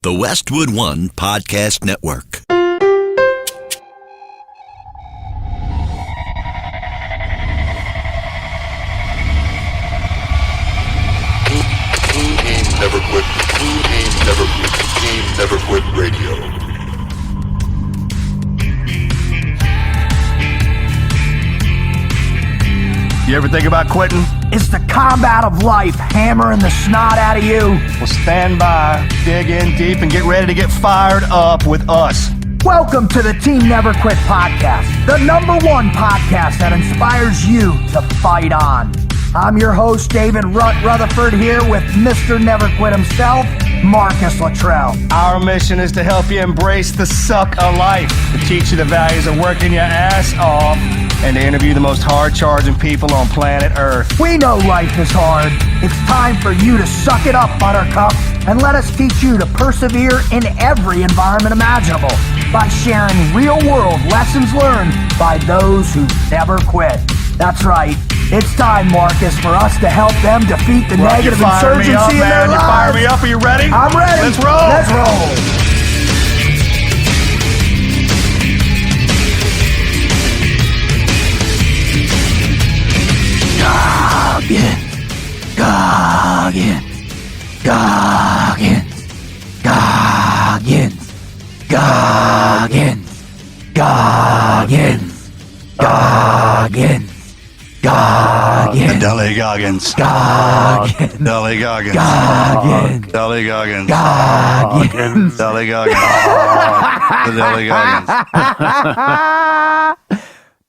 The Westwood One Podcast Network. Never quit. Team Never Quit Radio. You ever think about quitting? It's the combat of life, hammering the snot out of you. Well, stand by, dig in deep, and get ready to get fired up with us. Welcome to the Team Never Quit podcast, the #1 podcast that inspires you to fight on. I'm your host, David Rutherford, here with Mr. Never Quit himself, Marcus Luttrell. Our mission is to help you embrace the suck of life, to teach you the values of working your ass off, and to interview the most hard-charging people on planet Earth. We know life is hard. It's time for you to suck it up, Buttercup, and let us teach you to persevere in every environment imaginable by sharing real-world lessons learned by those who never quit. That's right. It's time, Marcus, for us to help them defeat the negative insurgency in their lives. You fire me up. Are you ready? I'm ready. Let's roll. Let's roll. Deli Goggins. Deli Goggins. Deli Goggins. Deli Goggins. Deli Goggins.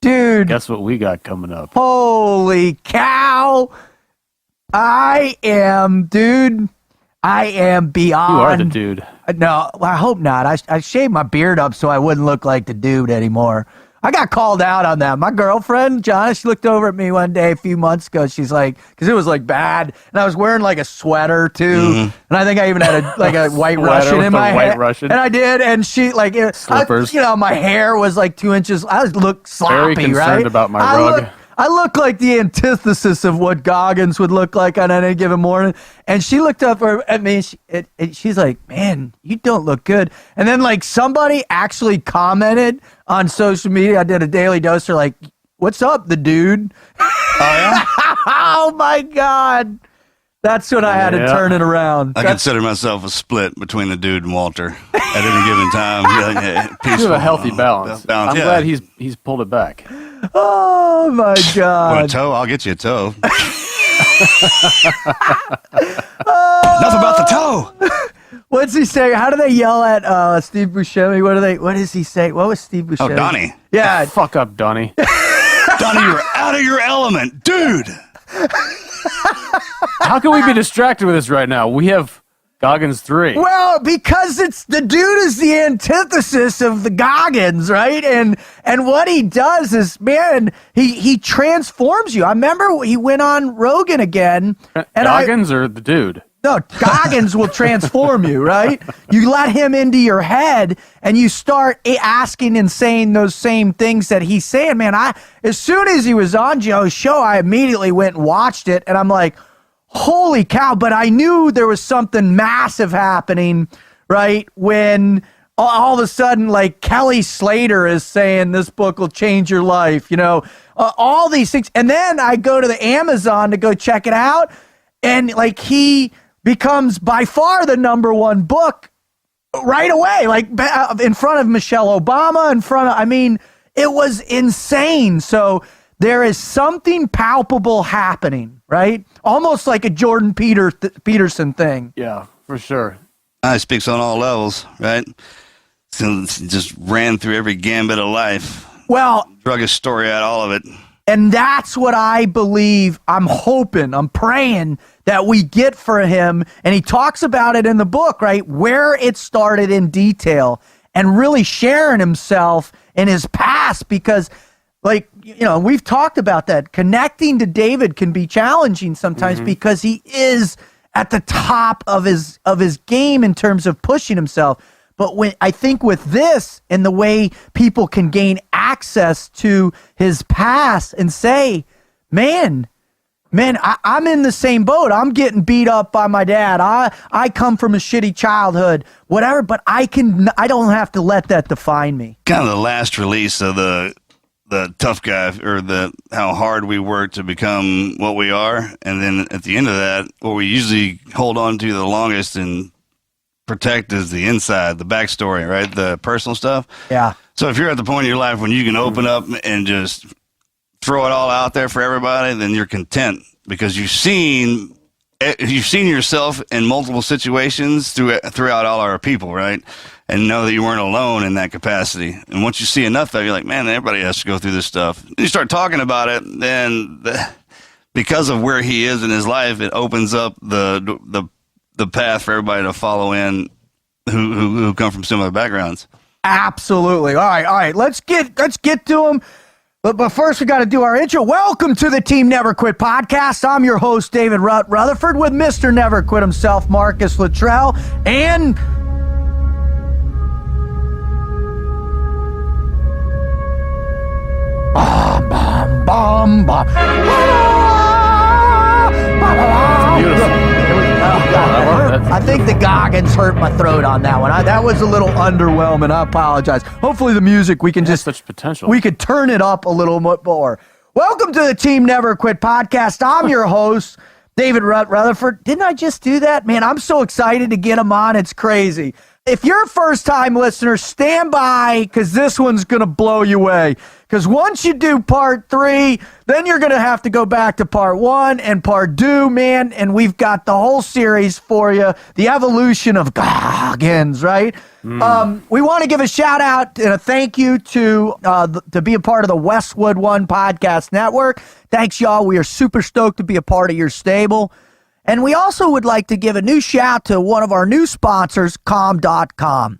Dude. Guess what we got coming up? Holy cow. I am beyond. You are the dude. No, I hope not. I shaved my beard up so I wouldn't look like the dude anymore. I got called out on that. My girlfriend, John, she looked over at me one day a few months ago. She's like, because it was like bad, and I was wearing like a sweater too, and I think I even had a white Russian in my hair, and I did, and she like slippers. My hair was like 2 inches. I looked sloppy, Very concerned right? about my rug. I look like the antithesis of what Goggins would look like on any given morning. And she looked up at me, and she's like, man, you don't look good. And then, like, somebody actually commented on social media. I did a daily dose. They're like, what's up, the dude? Oh, yeah? Oh, my God. That's when I had to turn it around. I consider myself a split between the dude and Walter at any given time. You have a healthy balance. I'm glad he's pulled it back. Oh, my God. Want a toe? I'll get you a toe. Enough about the toe. What's he say? How do they yell at Steve Buscemi? What does he say? What was Steve Buscemi? Oh, Donnie. Yeah. Fuck up, Donnie. Donnie, you're out of your element. Dude. How can we be distracted with this right now? We have Goggins 3. Well, because it's the dude is the antithesis of the Goggins, right? And what he does is, man, he transforms you. I remember he went on Rogan again. And Goggins or the dude? No, Goggins will transform you, right? You let him into your head, and you start asking and saying those same things that he's saying. Man, as soon as he was on Joe's show, I immediately went and watched it, and I'm like, holy cow. But I knew there was something massive happening, right? When all of a sudden, like, Kelly Slater is saying this book will change your life, all these things. And then I go to the Amazon to go check it out, and like he becomes by far the #1 book right away, like in front of Michelle Obama, it was insane. So there is something palpable happening, right? Almost like a Jordan Peterson thing. Yeah, for sure. He speaks on all levels, right? So just ran through every gambit of life. Well, drug his story out, all of it. And that's what I believe, I'm hoping, I'm praying that we get for him. And he talks about it in the book, right? Where it started in detail and really sharing himself in his past, because like, we've talked about that. Connecting to David can be challenging sometimes because he is at the top of his game in terms of pushing himself. But I think with this and the way people can gain access to his past and say, man, Man, I'm in the same boat. I'm getting beat up by my dad. I come from a shitty childhood, whatever, but I don't have to let that define me. Kind of the last release of the tough guy, or how hard we work to become what we are. And then at the end of that, what we usually hold on to the longest and protect is the inside, the backstory, right? The personal stuff. Yeah. So if you're at the point in your life when you can open up and just throw it all out there for everybody, then you're content because you've seen yourself in multiple situations throughout all our people, right? And know that you weren't alone in that capacity. And once you see enough of it, you're like, man, everybody has to go through this stuff. And you start talking about it, then because of where he is in his life, it opens up the path for everybody to follow in who come from similar backgrounds. Absolutely. All right. Let's get to him. But first, we got to do our intro. Welcome to the Team Never Quit podcast. I'm your host, David Rutherford, with Mr. Never Quit himself, Marcus Luttrell, and Beautiful. I think the Goggins hurt my throat on that one. That was a little underwhelming. I apologize. Hopefully the music, we can just such potential. We could turn it up a little more. Welcome to the Team Never Quit podcast. I'm your host, David Rutherford. Didn't I just do that? Man, I'm so excited to get him on. It's crazy. If you're a first-time listener, stand by, because this one's going to blow you away. Because once you do part 3, then you're going to have to go back to part 1 and part 2, man. And we've got the whole series for you, the evolution of Goggins, right? We want to give a shout-out and a thank you to be a part of the Westwood One Podcast Network. Thanks, y'all. We are super stoked to be a part of your stable. And we also would like to give a new shout to one of our new sponsors, Calm.com.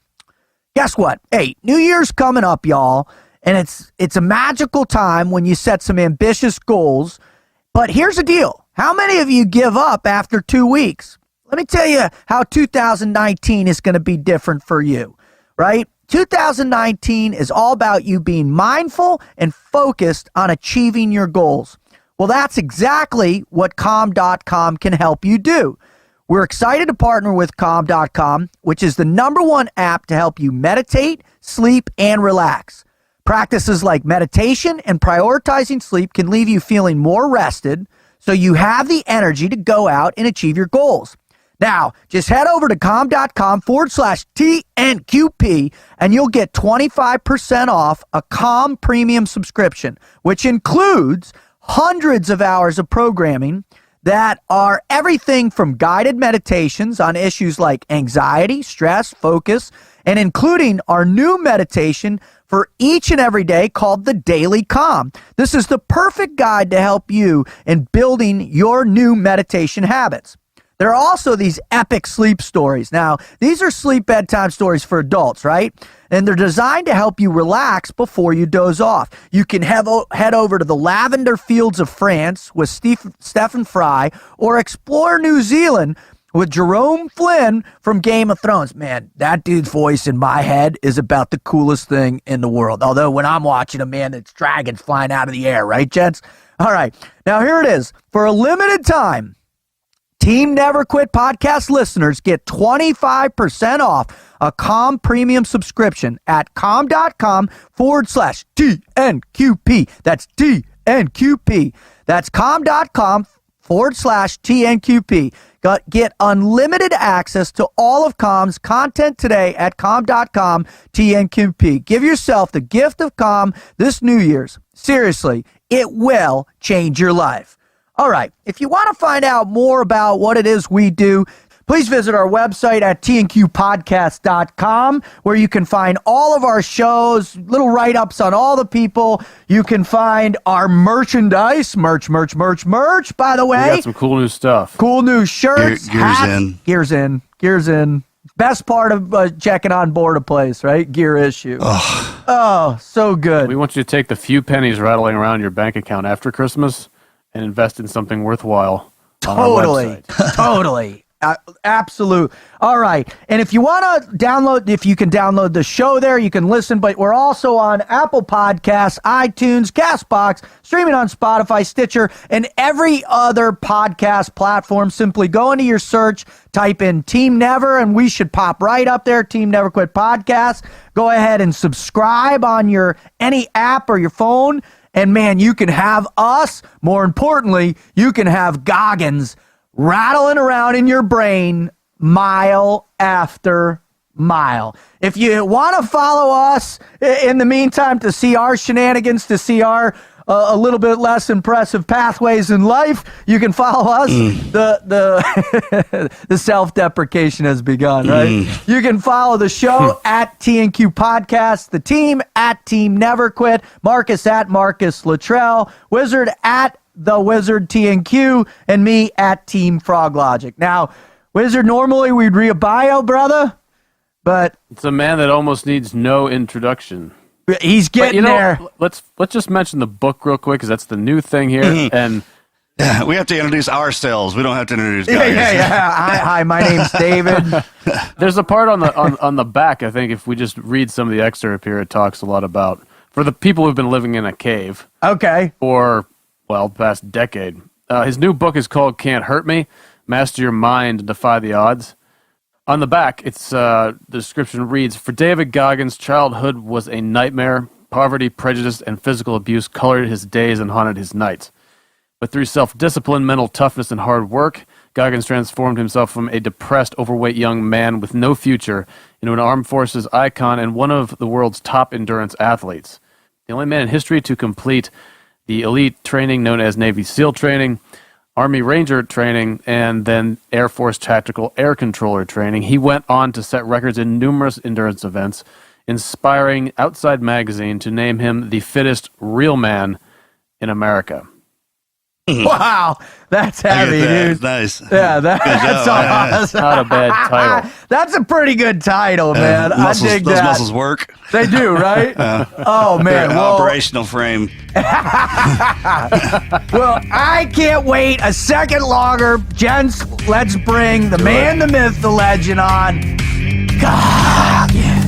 Guess what? Hey, New Year's coming up, y'all. And it's a magical time when you set some ambitious goals. But here's the deal. How many of you give up after 2 weeks? Let me tell you how 2019 is going to be different for you, right? 2019 is all about you being mindful and focused on achieving your goals. Well, that's exactly what Calm.com can help you do. We're excited to partner with Calm.com, which is the #1 app to help you meditate, sleep, and relax. Practices like meditation and prioritizing sleep can leave you feeling more rested, so you have the energy to go out and achieve your goals. Now, just head over to calm.com/TNQP and you'll get 25% off a Calm Premium subscription, which includes hundreds of hours of programming that are everything from guided meditations on issues like anxiety, stress, focus, and including our new meditation for each and every day called the Daily Calm. This is the perfect guide to help you in building your new meditation habits. There are also these epic sleep stories. Now, these are sleep bedtime stories for adults, right? And they're designed to help you relax before you doze off. You can head over to the lavender fields of France with Stephen Fry, or explore New Zealand with Jerome Flynn from Game of Thrones. Man, that dude's voice in my head is about the coolest thing in the world. Although when I'm watching him, man, it's dragons flying out of the air, right, gents? All right, now here it is. For a limited time, Team Never Quit podcast listeners get 25% off a Calm Premium subscription at calm.com/TNQP. That's TNQP. That's calm.com/TNQP. Get unlimited access to all of Calm's content today at calm.com/TNQP. Give yourself the gift of Calm this New Year's. Seriously, it will change your life. All right, if you want to find out more about what it is we do, please visit our website at tnqpodcast.com, where you can find all of our shows, little write-ups on all the people. You can find our merchandise, merch, by the way. We got some cool new stuff. Cool new shirts. Gears in. Gears in. Best part of checking on board a place, right? Gear issue. Oh, so good. We want you to take the few pennies rattling around your bank account after Christmas and invest in something worthwhile on our website. Totally. Absolute. All right. And if you want to download, if you can download the show there, you can listen, but we're also on Apple Podcasts, iTunes, Castbox, streaming on Spotify, Stitcher, and every other podcast platform. Simply go into your search, type in Team Never, and we should pop right up there, Team Never Quit Podcast. Go ahead and subscribe on any app or your phone. And man, you can have us. More importantly, you can have Goggins rattling around in your brain mile after mile. If you want to follow us in the meantime to see our shenanigans, to see our a little bit less impressive pathways in life, you can follow us. The self-deprecation has begun, right? You can follow the show at TNQ Podcast, the team at Team Never Quit, Marcus at Marcus Luttrell, Wizard at The Wizard TNQ, and me at Team Frog Logic. Now, Wizard, normally we'd read a bio, brother, but It's a man that almost needs no introduction. he's getting there. Let's just mention the book real quick, because that's the new thing here. And Yeah, we have to introduce ourselves. We don't have to introduce guys. Yeah. Hi, my name's David. there's a part on the back, I think, if we just read some of the excerpt here, it talks a lot about, for the people who've been living in a cave Okay. for, well, the past decade. His new book is called Can't Hurt Me, Master Your Mind and Defy the Odds. On the back, the description reads, for David Goggins, childhood was a nightmare. Poverty, prejudice, and physical abuse colored his days and haunted his nights. But through self-discipline, mental toughness, and hard work, Goggins transformed himself from a depressed, overweight young man with no future into an armed forces icon and one of the world's top endurance athletes. The only man in history to complete the elite training known as Navy SEAL training, Army Ranger training, and then Air Force Tactical Air Controller training. He went on to set records in numerous endurance events, inspiring Outside Magazine to name him the fittest real man in America. Wow, that's heavy, dude. Nice. Yeah, that's awesome. Not a bad title. That's a pretty good title, man. I dig those that. muscles work. They do, right? Oh, man. Well, Operational frame. well, I can't wait a second longer. Gents, let's bring the man, the myth, the legend on. Goggins.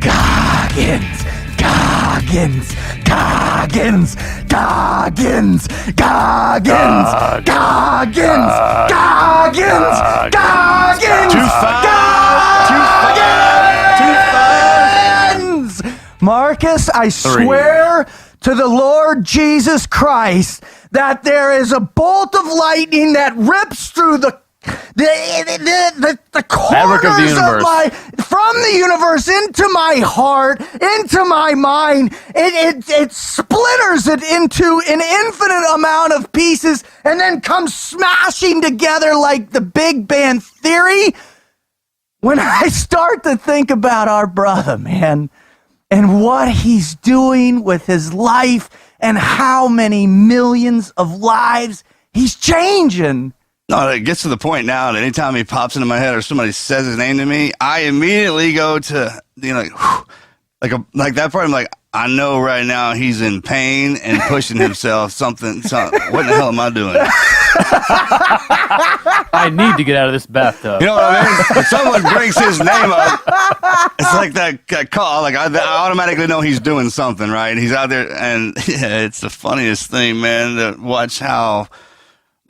Goggins, Goggins, Goggins, Goggins, Goggins, Goggins, Goggins, Goggins. Marcus, I swear to the Lord Jesus Christ that there is a bolt of lightning that rips through the corners of the universe. From the universe into my heart, into my mind. It splitters it into an infinite amount of pieces and then comes smashing together like the Big Bang Theory. When I start to think about our brother, man, and what he's doing with his life and how many millions of lives he's changing. No, it gets to the point now that anytime he pops into my head or somebody says his name to me, I immediately go to, like that part. I'm like, I know right now he's in pain and pushing himself something. What the hell am I doing? I need to get out of this bathtub. You know what I mean? When someone brings his name up, it's like that call. Like I automatically know he's doing something, right? He's out there, and yeah, it's the funniest thing, man, to watch how.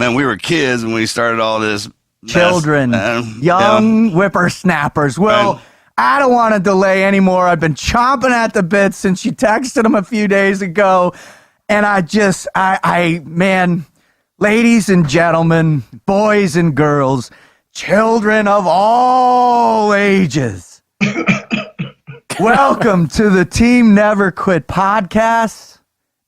Man, we were kids when we started all this. Children, young whippersnappers. Well, I don't want to delay anymore. I've been chomping at the bit since you texted him a few days ago. And man, ladies and gentlemen, boys and girls, children of all ages, welcome to the Team Never Quit podcast,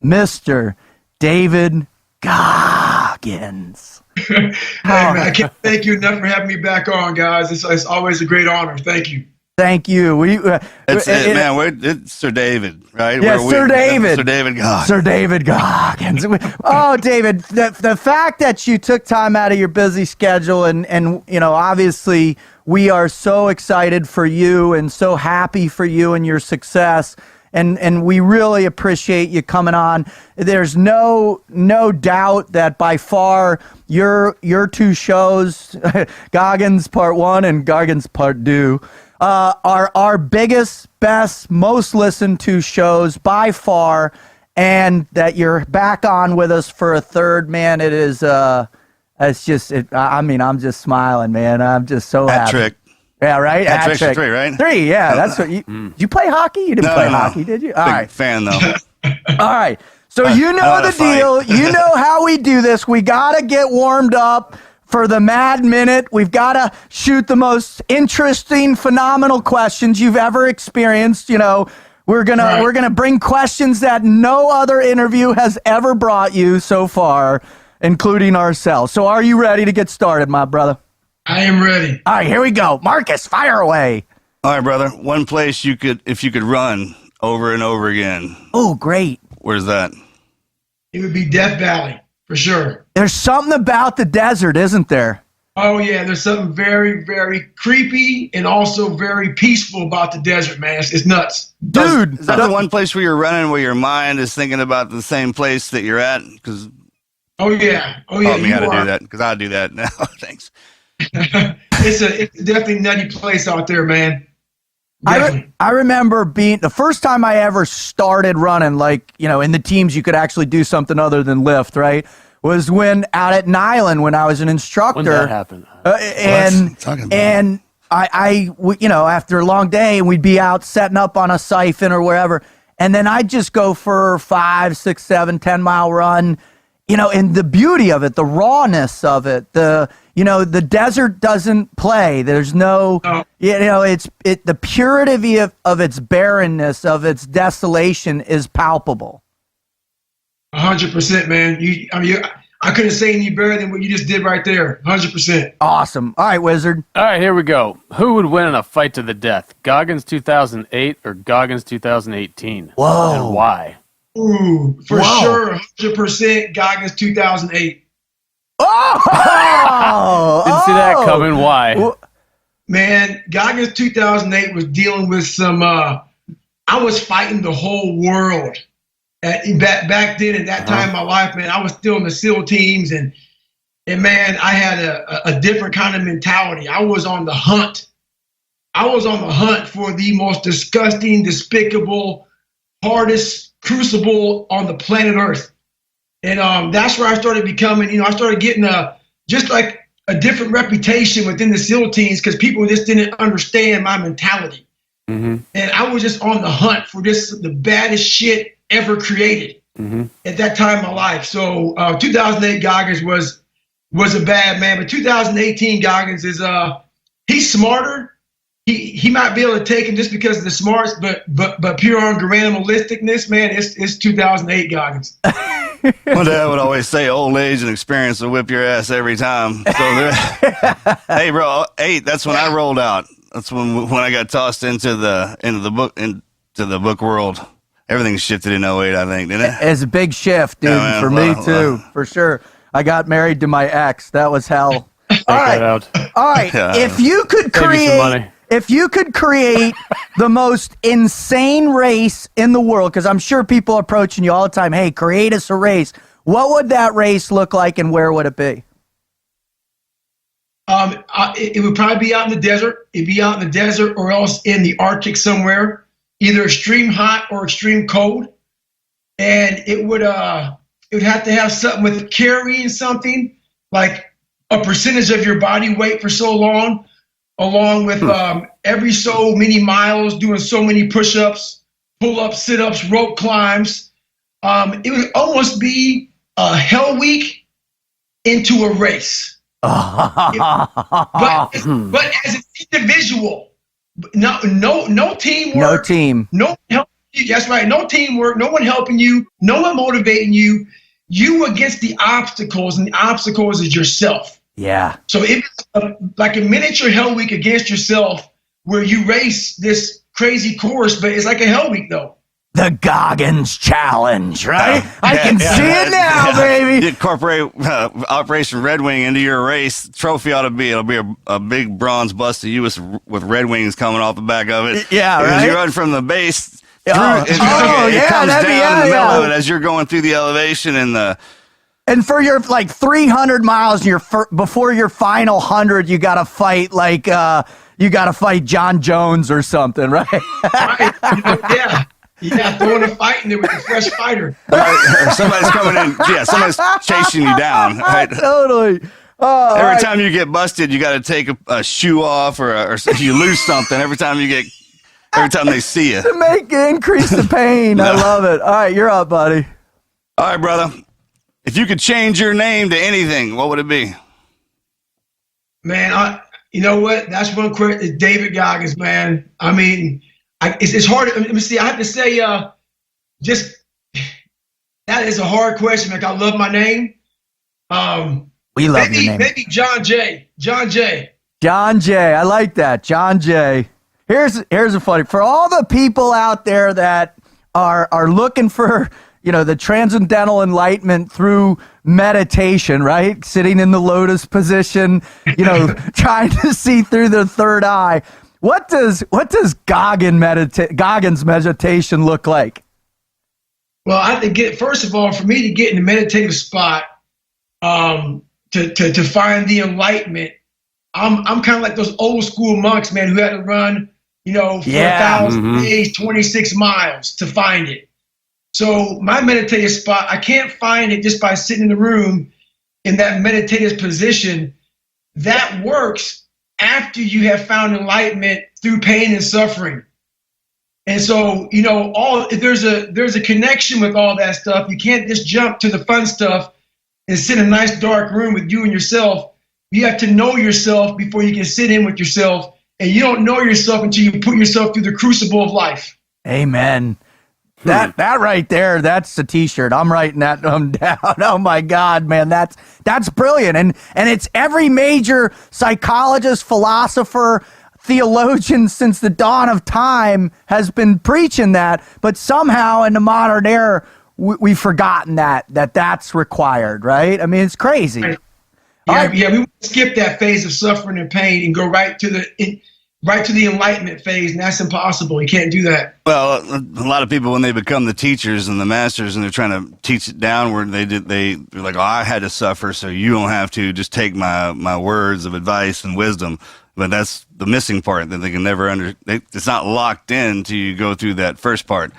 Mr. David Goggins. Hey, man, I can't thank you enough for having me back on, guys. It's always a great honor. Thank you. Thank you. It's Sir David, right? Yeah, Sir David. Sir David Goggins. Sir David Goggins. Oh, David, the fact that you took time out of your busy schedule and obviously we are so excited for you and so happy for you and your success. and we really appreciate you coming on. There's no doubt that by far your two shows, Goggins Part 1 and Goggins Part 2, are our biggest, best, most listened to shows by far, and that you're back on with us for a third, man. It is it's just I'm just smiling, man. I'm just so happy. Trick. Yeah, right. Hat trick. 3, right? 3, yeah. That's what you. Did you play hockey? You didn't play hockey, did you? All Big right. fan though. All right. So you know the deal. You know how we do this. We gotta get warmed up for the Mad Minute. We've gotta shoot the most interesting, phenomenal questions you've ever experienced. You know, we're gonna bring questions that no other interview has ever brought you so far, including ourselves. So are you ready to get started, my brother? I am ready. All right, here we go. Marcus, fire away. All right, brother. One place if you could run over and over again. Oh, great. Where's that? It would be Death Valley, for sure. There's something about the desert, isn't there? Oh, yeah. There's something very, very creepy and also very peaceful about the desert, man. It's nuts. Dude. Is that the one place where you're running where your mind is thinking about the same place that you're at? Oh, yeah. Taught me how to do that, because I do that now. Thanks. It's definitely a nutty place out there, man. I remember being the first time I ever started running, like, you know, in the teams you could actually do something other than lift, right? Was when out at Nyland when I was an instructor. When that happened. And I, you know, after a long day, we'd be out setting up on a siphon or wherever. And then I'd just go for 5, 6, 7, 10-mile run, you know, and the beauty of it, the rawness of it, the desert doesn't play. There's no, you know, the purity of its barrenness, of its desolation is palpable. 100%, man. I couldn't say any better than what you just did right there. 100%. Awesome. All right, Wizard. All right, here we go. Who would win in a fight to the death? Goggins 2008 or Goggins 2018? Whoa. And why? Ooh, for sure, 100% Goggins 2008. Oh! Didn't see that coming. Why? Man, Goggins 2008 was dealing with some, I was fighting the whole world. Back then, at that time in my life, man, I was still in the SEAL teams, and man, I had a different kind of mentality. I was on the hunt. I was on the hunt for the most disgusting, despicable, hardest crucible on the planet Earth. And that's where I started becoming, you know, I started getting just like a different reputation within the SEAL teams because people just didn't understand my mentality. Mm-hmm. And I was just on the hunt for the baddest shit ever created at that time in my life. So 2008 Goggins was a bad man, but 2018 Goggins is he's smarter. He might be able to take him just because of the smarts, but pure on animalisticness, man, it's 2008 Goggins. My dad would always say, "Old age and experience will whip your ass every time." So, hey, bro, 8. That's when I rolled out. That's when I got tossed into the book world. Everything shifted in 08, I think, didn't it? It's a big shift, dude, yeah, for me too, for sure. I got married to my ex. That was hell. All right. Yeah. If you could create the most insane race in the world, because I'm sure people are approaching you all the time, hey, create us a race. What would that race look like and where would it be? It would probably be out in the desert. It'd be out in the desert or else in the Arctic somewhere, either extreme hot or extreme cold. And it would have to have something with carrying something like a percentage of your body weight for so long, along with every so many miles, doing so many push-ups, pull-ups, sit-ups, rope climbs. It would almost be a hell week into a race. But as an individual, no teamwork. No team. No help. That's right. No teamwork. No one helping you. No one motivating you. You against the obstacles, and the obstacles is yourself. Yeah. So it's like a miniature hell week against yourself, where you race this crazy course, but it's like a hell week though. The Goggins Challenge, right? I can see it now, baby. You incorporate Operation Red Wing into your race. Trophy it'll be a big bronze bust of you with Red Wings coming off the back of it. Yeah, right. As you run from the base It comes that'd be, down in the middle of it as you're going through the elevation And for your 300 miles, before your final 100, you got to fight John Jones or something, right? Right. Yeah, throwing a fight in there with a fresh fighter. or somebody's coming in. Yeah, somebody's chasing you down. Right? Totally. Every time you get busted, you got to take a shoe off or you lose something. Every time they see you. To increase the pain. No. I love it. All right, you're up, buddy. All right, brother. If you could change your name to anything, what would it be? Man, you know what? That's one question. It's David Goggins, man. I mean, it's hard. Let me see. I have to say, just that is a hard question. Like, I love my name. We love your name. Maybe John J. John J. John J. I like that. John J. Here's a funny, for all the people out there that are looking for, the transcendental enlightenment through meditation, right? Sitting in the lotus position, trying to see through the third eye. What does Goggins meditation look like? Well, I think first of all, for me to get in the meditative spot, to find the enlightenment, I'm kind of like those old school monks, man, who had to run, 4,000 days, 26 miles to find it. So my meditative spot, I can't find it just by sitting in the room in that meditative position. That works after you have found enlightenment through pain and suffering. And so, there's a connection with all that stuff. You can't just jump to the fun stuff and sit in a nice dark room with you and yourself. You have to know yourself before you can sit in with yourself. And you don't know yourself until you put yourself through the crucible of life. Amen. That right there, that's the T-shirt. I'm writing that down. Oh my God, man, that's brilliant. And it's every major psychologist, philosopher, theologian since the dawn of time has been preaching that. But somehow in the modern era, we've forgotten that's required, right? I mean, it's crazy. Right. Yeah, we skip that phase of suffering and pain and go right to the enlightenment phase, and that's impossible. You can't do that. Well, a lot of people, when they become the teachers and the masters, and they're trying to teach it downward, they're like, "Oh, I had to suffer, so you don't have to. Just take my words of advice and wisdom." But that's the missing part that they can never it's not locked in till you go through that first part.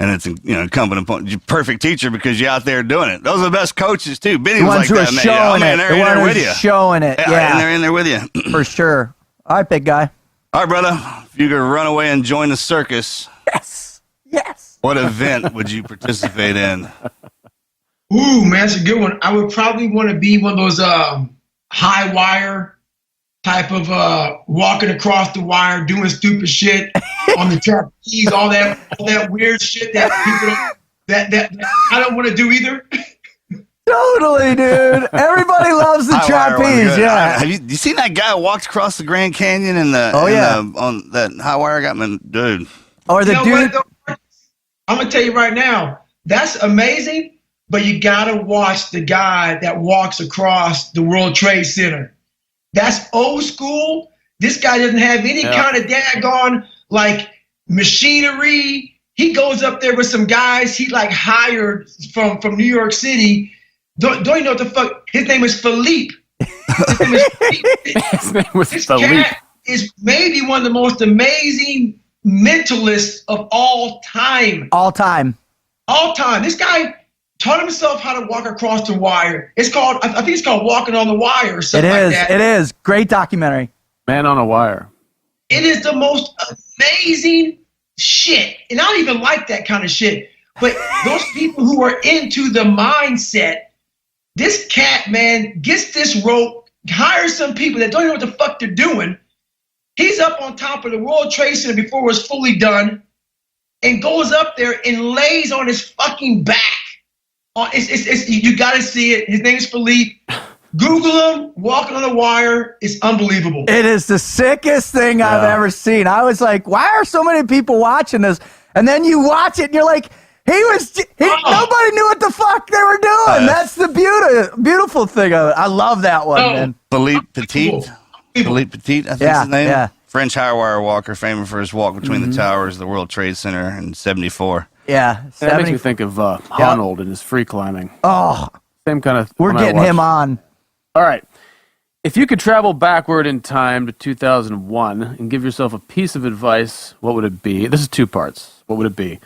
And it's incumbent upon you, perfect teacher, because you're out there doing it. Those are the best coaches too. Benny was like that, man. Showing it. They're in there with you. Showing it. Yeah, and they're in there with you for sure. All right, big guy. All right, brother. If you could run away and join the circus, yes. What event would you participate in? Ooh, man, that's a good one. I would probably want to be one of those high wire type of walking across the wire, doing stupid shit on the trapeze, all that weird shit that people that I don't want to do either. Totally, dude. Everybody loves the trapeze. Yeah. Have you seen that guy who walked across the Grand Canyon on that high wire? Dude. Or the dude. I'm gonna tell you right now, that's amazing. But you gotta watch the guy that walks across the World Trade Center. That's old school. This guy doesn't have any kind of daggone machinery. He goes up there with some guys he hired from New York City. Don't you know what the fuck? His name is Philippe. His name was Philippe. Cat is maybe one of the most amazing mentalists of all time. All time. This guy taught himself how to walk across the wire. I think it's called Walking on the Wire or something like that. It is. Great documentary. Man on a Wire. It is the most amazing shit. And I don't even like that kind of shit. But those people who are into the mindset, this cat, man, gets this rope, hires some people that don't know what the fuck they're doing. He's up on top of the World Trade Center before it was fully done and goes up there and lays on his fucking back. You got to see it. His name is Philippe. Google him, Walking on the Wire. It's unbelievable. It is the sickest thing I've ever seen. I was like, why are so many people watching this? And then you watch it and you're like, nobody knew what the fuck they were doing. That's the beautiful thing of it. I love that one, man. Philippe Petit. Philippe Petit, I think his name. French high wire walker, famous for his walk between the towers of the World Trade Center in '74. Yeah. That makes me think of Arnold and his free climbing. Oh, Same kind of. we're getting him on. All right. If you could travel backward in time to 2001 and give yourself a piece of advice, what would it be? This is 2 parts. What would it be? And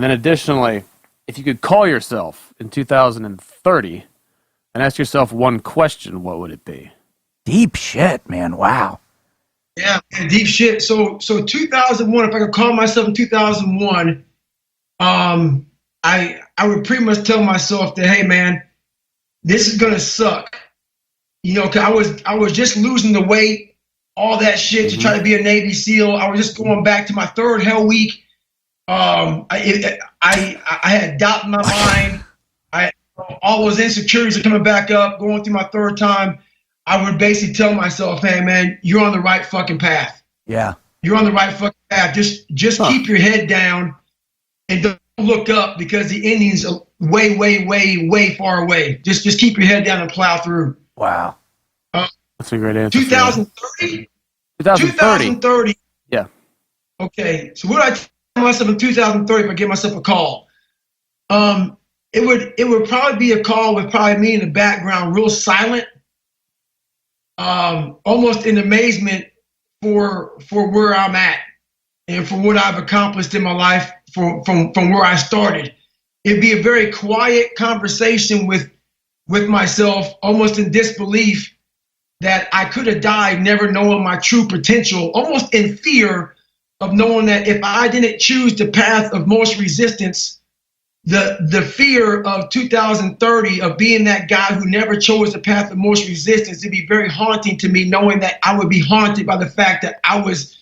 then additionally, if you could call yourself in 2030 and ask yourself one question, what would it be? Deep shit, man. Wow. Yeah, man, deep shit. So 2001, if I could call myself in 2001, I would pretty much tell myself that, hey man, this is gonna suck. You know, 'cause I was just losing the weight, all that shit to try to be a Navy SEAL. I was just going back to my 3rd hell week. I had doubt in my mind. All those insecurities are coming back up, going through my 3rd time. I would basically tell myself, hey man, you're on the right fucking path. Yeah. You're on the right fucking path. Just keep your head down and don't look up because the ending's way, way, way, way far away. Just keep your head down and plow through. Wow. That's a great answer. 2030? 2030. 2030. Yeah. Okay. So what I tell myself in 2030 if I give myself a call? It would probably be a call with probably me in the background, real silent, almost in amazement for where I'm at and for what I've accomplished in my life from where I started. It'd be a very quiet conversation with myself, almost in disbelief that I could have died never knowing my true potential, almost in fear of knowing that if I didn't choose the path of most resistance, the fear of 2030 of being that guy who never chose the path of most resistance, it'd be very haunting to me knowing that I would be haunted by the fact that I was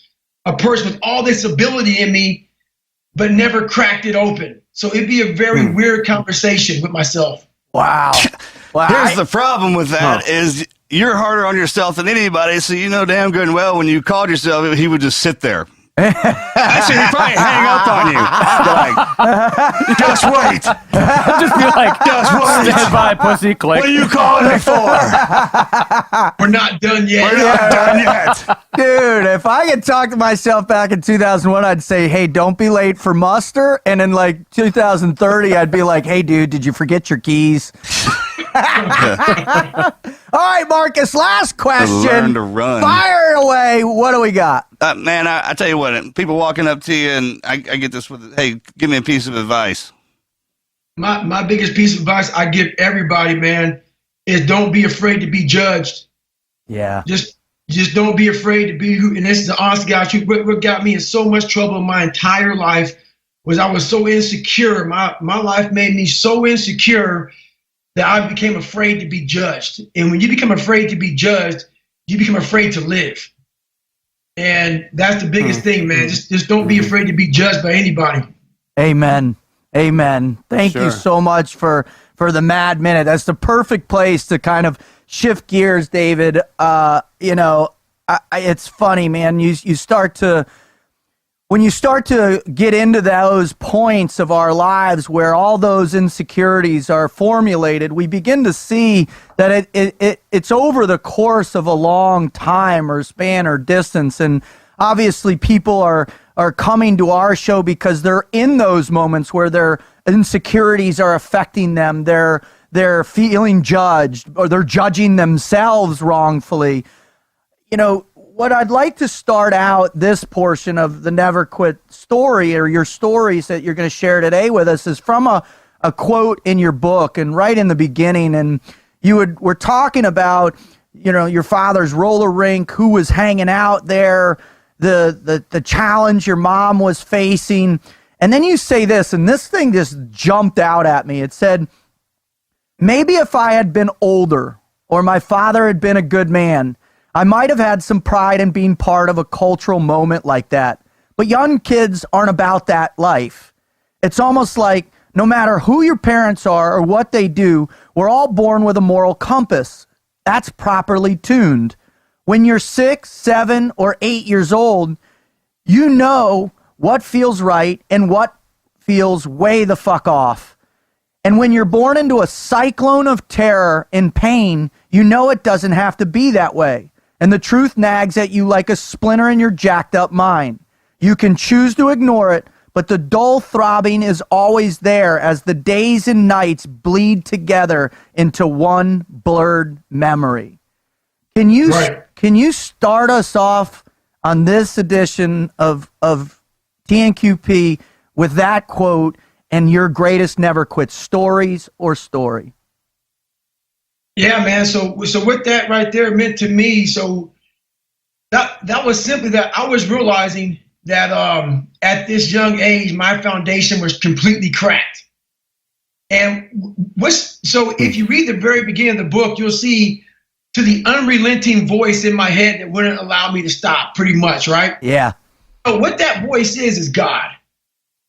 a person with all this ability in me, but never cracked it open. So it'd be a very weird conversation with myself. Wow. Well, Here's the problem with that is you're harder on yourself than anybody, so you know damn good and well when you called yourself, he would just sit there. Actually, he'd probably hang up on you. Like, just wait. Just be like, Just wait. stand by, pussy, click. What are you calling me for? We're not done yet. We're not done yet. dude, if I could talk to myself back in 2001, I'd say, hey, don't be late for muster. And in like 2030, I'd be like, hey, dude, did you forget your keys? All right, Marcus, last question. Learn to run. Fire it away. What do we got? Man, I tell you what, people walking up to you, and I get this with, hey, give me a piece of advice. My biggest piece of advice I give everybody, man, is don't be afraid to be judged. Yeah. Just don't be afraid to be who, and this is the honest God truth. What got me in so much trouble in my entire life was I was so insecure. My life made me so insecure that I became afraid to be judged. And when you become afraid to be judged, you become afraid to live. And that's the biggest thing, man. Just don't be afraid to be judged by anybody. Amen. Amen. Thank you so much for the Mad Minute. That's the perfect place to kind of shift gears, David. It's funny, man. When you start to get into those points of our lives where all those insecurities are formulated, we begin to see that it's over the course of a long time or span or distance. And obviously people are coming to our show because they're in those moments where their insecurities are affecting them. They're feeling judged, or they're judging themselves wrongfully. You know, what I'd like to start out this portion of the Never Quit story, or your stories that you're going to share today with us, is from a quote in your book, and right in the beginning. And we're talking about, your father's roller rink, who was hanging out there, the challenge your mom was facing. And then you say this, and this thing just jumped out at me. It said, maybe if I had been older, or my father had been a good man, I might have had some pride in being part of a cultural moment like that. But young kids aren't about that life. It's almost like no matter who your parents are or what they do, we're all born with a moral compass that's properly tuned. When you're 6, 7, or 8 years old, you know what feels right and what feels way the fuck off. And when you're born into a cyclone of terror and pain, you know it doesn't have to be that way. and the truth nags at you like a splinter in your jacked up mind. You can choose to ignore it, but the dull throbbing is always there as the days and nights bleed together into one blurred memory. Can you start us off on this edition of TNQP with that quote and your greatest never quit stories or story? Yeah, man. So what that right there meant to me, so that was simply that I was realizing that at this young age, my foundation was completely cracked. And if you read the very beginning of the book, you'll see to the unrelenting voice in my head that wouldn't allow me to stop, pretty much, right? Yeah. So what that voice is God.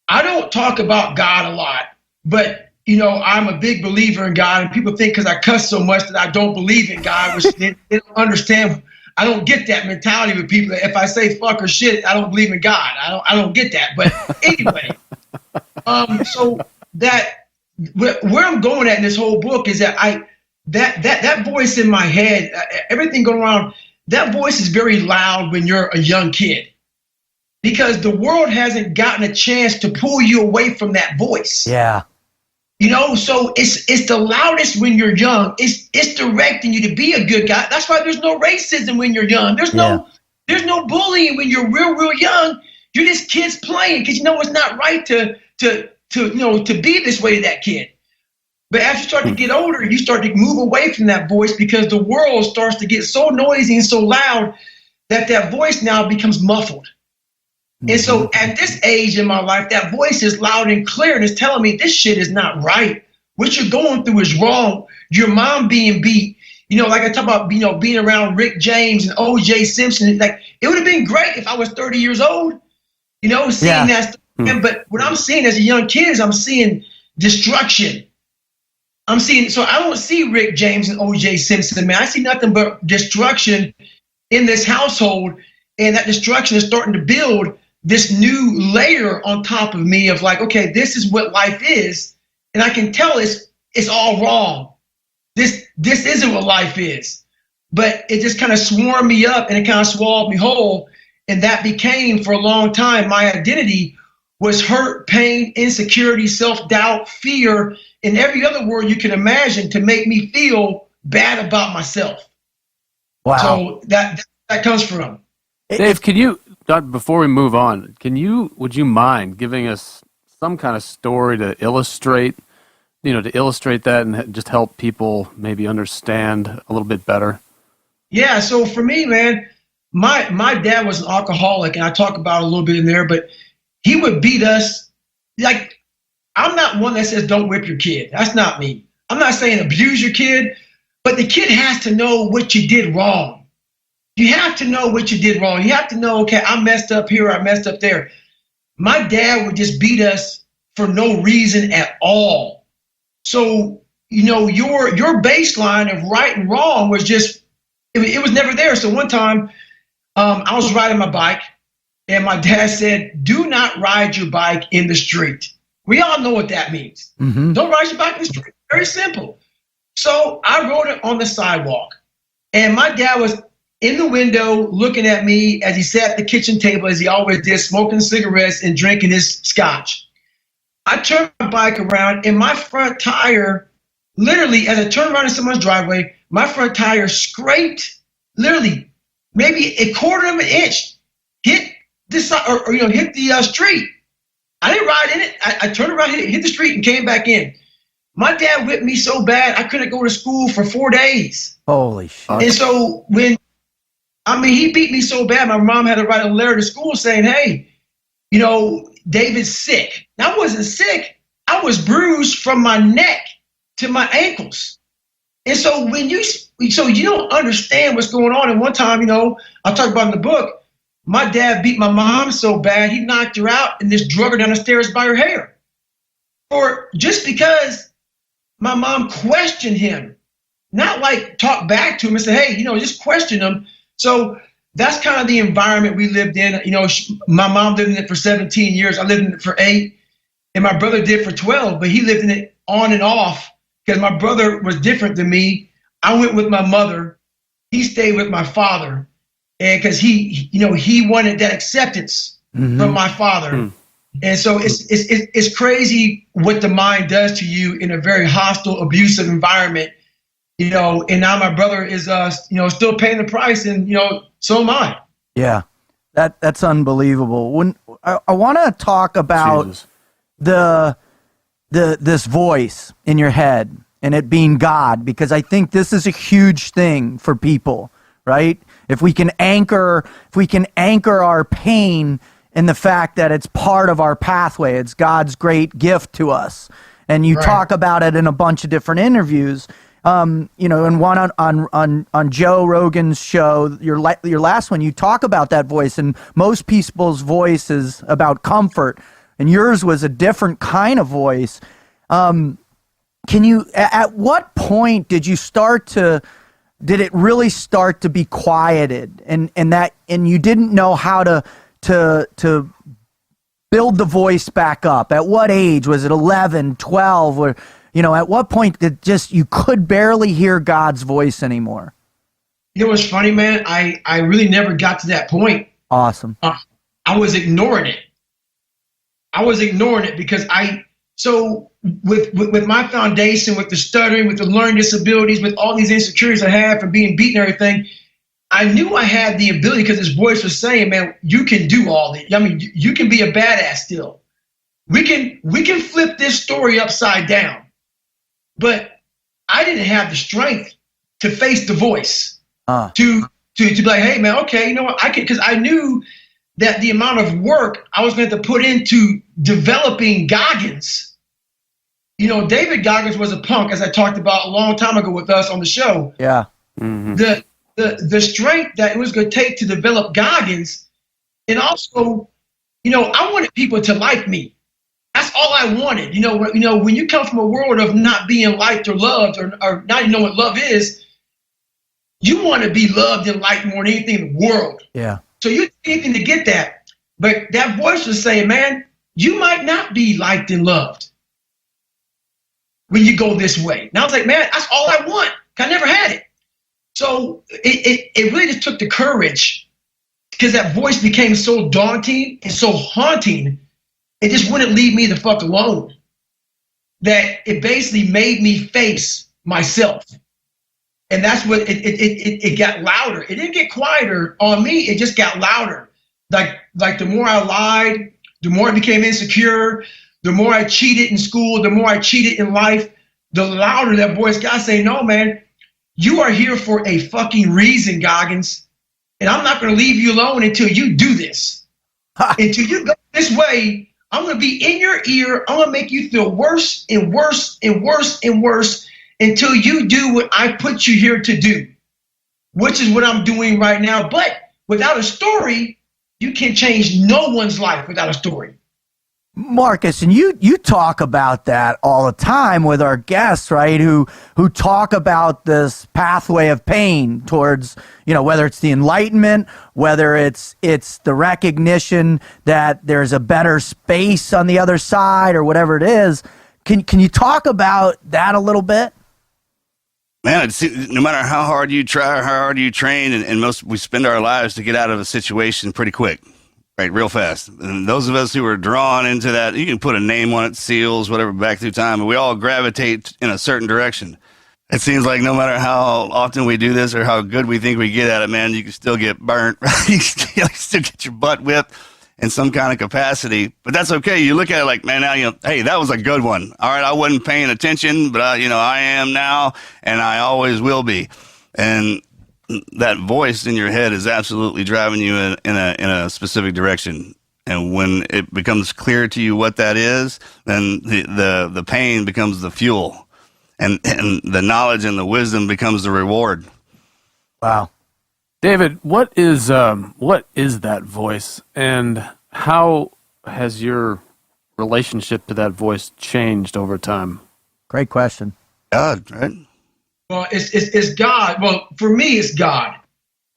I don't talk about God a lot, but I'm a big believer in God, and people think because I cuss so much that I don't believe in God, which they don't understand. I don't get that mentality with people. If I say fuck or shit, I don't believe in God. I don't get that. But anyway, so that where I'm going at in this whole book is that that voice in my head, everything going around, that voice is very loud when you're a young kid, because the world hasn't gotten a chance to pull you away from that voice. Yeah. So it's the loudest when you're young. It's directing you to be a good guy. That's why there's no racism when you're young. There's no bullying when you're real young. You're just kids playing because it's not right to be this way to that kid. But as you start to get older, you start to move away from that voice because the world starts to get so noisy and so loud that voice now becomes muffled. And so at this age in my life, that voice is loud and clear and it's telling me this shit is not right. What you're going through is wrong. Your mom being beat, like I talk about, being around Rick James and O.J. Simpson. Like, it would have been great if I was 30 years old, seeing that stuff. But what I'm seeing as a young kid is I'm seeing destruction. So I don't see Rick James and O.J. Simpson, man. I see nothing but destruction in this household, and that destruction is starting to build this new layer on top of me of like, okay, this is what life is. And I can tell it's all wrong. This isn't what life is. But it just kind of swarmed me up and it kind of swallowed me whole. And that became, for a long time, my identity was hurt, pain, insecurity, self-doubt, fear, and every other word you can imagine to make me feel bad about myself. Wow. So that comes from. Dave, before we move on, would you mind giving us some kind of story to illustrate that and just help people maybe understand a little bit better? Yeah, so for me, man, my dad was an alcoholic, and I talk about it a little bit in there, but he would beat us. Like, I'm not one that says don't whip your kid. That's not me. I'm not saying abuse your kid, but the kid has to know what you did wrong. You have to know what you did wrong. You have to know, okay, I messed up here, I messed up there. My dad would just beat us for no reason at all. So, your baseline of right and wrong was just, it was never there. So one time, I was riding my bike, and my dad said, do not ride your bike in the street. We all know what that means. Mm-hmm. Don't ride your bike in the street. Very simple. So I rode it on the sidewalk, and my dad was in the window looking at me as he sat at the kitchen table, as he always did, smoking cigarettes and drinking his scotch. I turned my bike around, and my front tire, literally, as I turned around in someone's driveway, my front tire scraped, literally, maybe a quarter of an inch, hit this or hit the street. I didn't ride in it. I turned around, hit the street, and came back in. My dad whipped me so bad I couldn't go to school for 4 days. Holy shit! And so he beat me so bad, my mom had to write a letter to school saying, hey, David's sick. And I wasn't sick. I was bruised from my neck to my ankles. And so you don't understand what's going on. And one time, I talk about in the book, my dad beat my mom so bad, he knocked her out and just drug her down the stairs by her hair. Or just because my mom questioned him, not like talk back to him and say, hey, just question him. So that's kind of the environment we lived in. My mom lived in it for 17 years. I lived in it for 8, and my brother did for 12, but he lived in it on and off because my brother was different than me. I went with my mother. he stayed with my father, and because he wanted that acceptance from my father. And so it's crazy what the mind does to you in a very hostile, abusive environment, and now my brother is still paying the price, and so am I. Yeah, that's unbelievable. When I want to talk about this voice in your head and it being God, because I think this is a huge thing for people, right? If we can anchor our pain in the fact that it's part of our pathway, it's God's great gift to us. And you talk about it in a bunch of different interviews. And one on Joe Rogan's show, your last one, you talk about that voice, and most people's voice is about comfort, and yours was a different kind of voice. At what point did it really start to be quieted, and you didn't know how to build the voice back up? At what age? Was it 11, 12, or at what point did you could barely hear God's voice anymore? What's funny, man? I really never got to that point. Awesome. I was ignoring it. Because with my foundation, with the stuttering, with the learning disabilities, with all these insecurities I had from being beaten and everything, I knew I had the ability, because his voice was saying, man, you can do all this. I mean, you can be a badass still. We can flip this story upside down. But I didn't have the strength to face the voice, to be like, hey, man, okay, you know what? I can, because I knew that the amount of work I was going to put into developing Goggins. David Goggins was a punk, as I talked about a long time ago with us on the show. Yeah. Mm-hmm. The strength that it was going to take to develop Goggins, and also, I wanted people to like me. That's all I wanted. When you come from a world of not being liked or loved, or not even know what love is, you want to be loved and liked more than anything in the world. Yeah. So you do anything to get that. But that voice was saying, man, you might not be liked and loved when you go this way. And I was like, man, that's all I want. I never had it. So it really just took the courage, because that voice became so daunting and so haunting, it just wouldn't leave me the fuck alone, that it basically made me face myself. And that's what it got louder. It didn't get quieter on me. It just got louder. Like the more I lied, the more I became insecure, the more I cheated in school, the more I cheated in life, the louder that voice got saying, no, man, you are here for a fucking reason, Goggins. And I'm not going to leave you alone until you do this. Until you go this way, I'm going to be in your ear. I'm going to make you feel worse and worse and worse and worse until you do what I put you here to do, which is what I'm doing right now. But without a story, you can change no one's life without a story. Marcus, and you talk about that all the time with our guests, right? Who talk about this pathway of pain towards, whether it's the enlightenment, whether it's the recognition that there's a better space on the other side, or whatever it is. Can you talk about that a little bit? Man, no matter how hard you try, how hard you train, and we spend our lives to get out of a situation pretty quick. Right, real fast. And those of us who are drawn into that, you can put a name on it, seals, whatever, back through time, but we all gravitate in a certain direction. It seems like no matter how often we do this or how good we think we get at it, man, you can still get burnt, right? You still get your butt whipped in some kind of capacity, but that's okay. You look at it like, man, now, hey, that was a good one. All right, I wasn't paying attention, but I am now, and I always will be. And that voice in your head is absolutely driving you in a specific direction. And when it becomes clear to you what that is, then the pain becomes the fuel, and the knowledge and the wisdom becomes the reward. Wow. David, what is that voice, and how has your relationship to that voice changed over time? Great question. God, right? Well, it's God. Well, for me, it's God.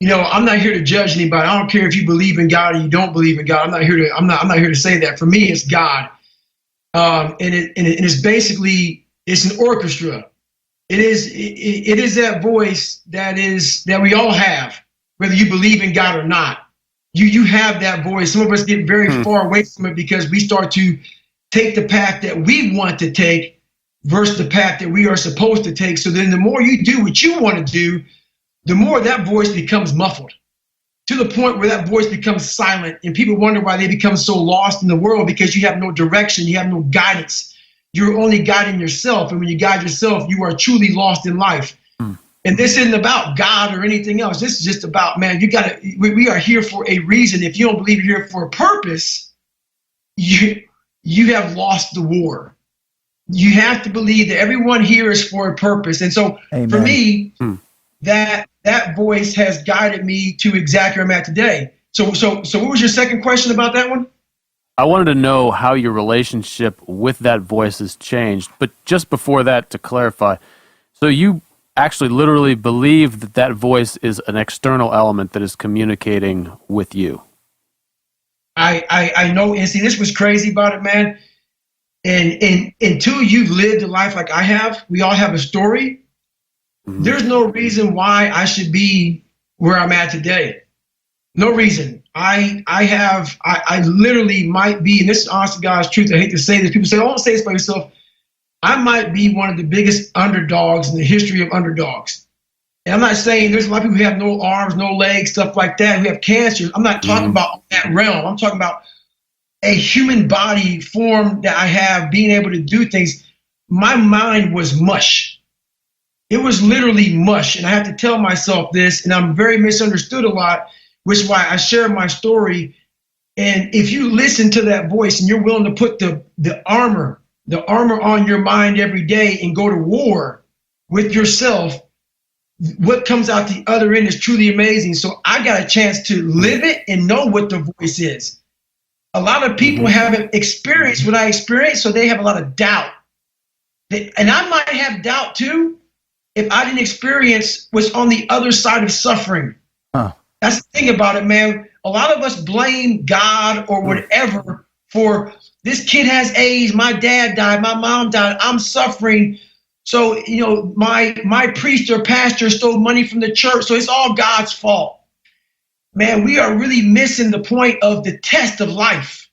I'm not here to judge anybody. I don't care if you believe in God or you don't believe in God. I'm not here to say that. For me, it's God. And it's basically, it's an orchestra. it is that voice that we all have, whether you believe in God or not. You have that voice. Some of us get very far away from it because we start to take the path that we want to take versus the path that we are supposed to take. So then the more you do what you want to do, the more that voice becomes muffled, to the point where that voice becomes silent, and people wonder why they become so lost in the world, because you have no direction, you have no guidance. You're only guiding yourself, and when you guide yourself, you are truly lost in life. And this isn't about God or anything else. This is just about, man, we are here for a reason. If you don't believe you're here for a purpose, you have lost the war. You have to believe that everyone here is for a purpose. And so Amen. For me, that voice has guided me to exactly where I'm at today. So what was your second question about that one? I wanted to know how your relationship with that voice has changed. But just before that, to clarify, so you actually literally believe that that voice is an external element that is communicating with you? I know, and see, this was crazy about it, man. And until you've lived a life like I have, we all have a story. There's no reason why I should be where I'm at today. No reason. I literally might be, and this is honest to God's truth. I hate to say this. People say, "Oh, don't say this by yourself." I might be one of the biggest underdogs in the history of underdogs. And I'm not saying there's a lot of people who have no arms, no legs, stuff like that, who have cancer. I'm not talking about that realm. I'm talking about a human body form that I have, being able to do things. My mind was mush. It was literally mush. And I have to tell myself this, and I'm very misunderstood a lot, which is why I share my story. And if you listen to that voice and you're willing to put the armor on your mind every day and go to war with yourself, what comes out the other end is truly amazing. So I got a chance to live it and know what the voice is. A lot of people haven't experienced what I experienced, so they have a lot of doubt. And I might have doubt too if I didn't experience what's on the other side of suffering. That's the thing about it, man. A lot of us blame God or whatever for, this kid has AIDS, my dad died, my mom died, I'm suffering. So, my priest or pastor stole money from the church, so it's all God's fault. Man, we are really missing the point of the test of life.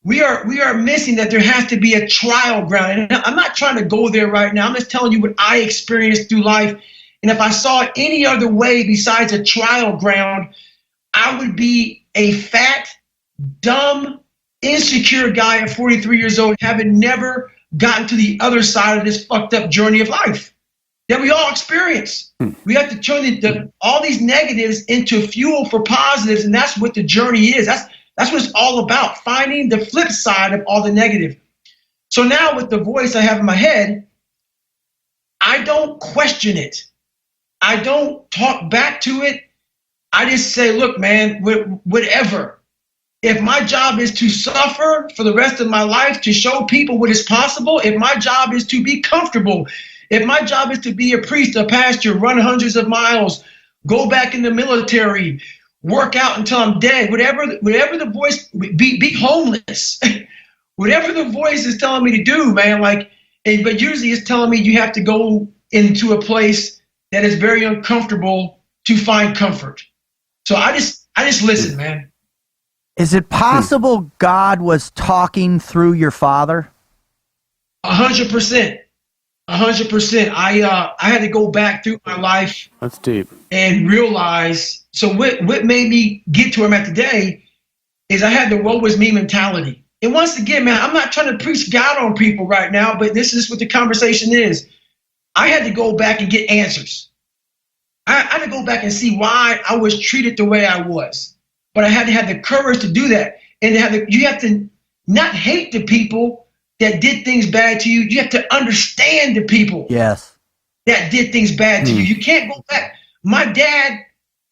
We are missing that there has to be a trial ground. And I'm not trying to go there right now. I'm just telling you what I experienced through life. And if I saw it any other way besides a trial ground, I would be a fat, dumb, insecure guy at 43 years old, having never gotten to the other side of this fucked up journey of life that we all experience. We have to turn all these negatives into fuel for positives, and that's what the journey is. That's what it's all about, finding the flip side of all the negative. So now with the voice I have in my head, I don't question it. I don't talk back to it. I just say, look, man, whatever. If my job is to suffer for the rest of my life to show people what is possible, if my job is to be comfortable, if my job is to be a priest, a pastor, run hundreds of miles, go back in the military, work out until I'm dead, whatever the voice, be homeless, whatever the voice is telling me to do, man, but usually it's telling me you have to go into a place that is very uncomfortable to find comfort. So I just listen, man. Is it possible God was talking through your father? 100%. 100%. I had to go back through my life. That's deep. And realize. So what made me get to where I'm at today is I had the woe is me mentality. And once again, man, I'm not trying to preach God on people right now, but this is what the conversation is. I had to go back and get answers. I had to go back and see why I was treated the way I was. But I had to have the courage to do that. And you have to not hate the people that did things bad to you. You have to understand the people that did things bad to you. You can't go back. My dad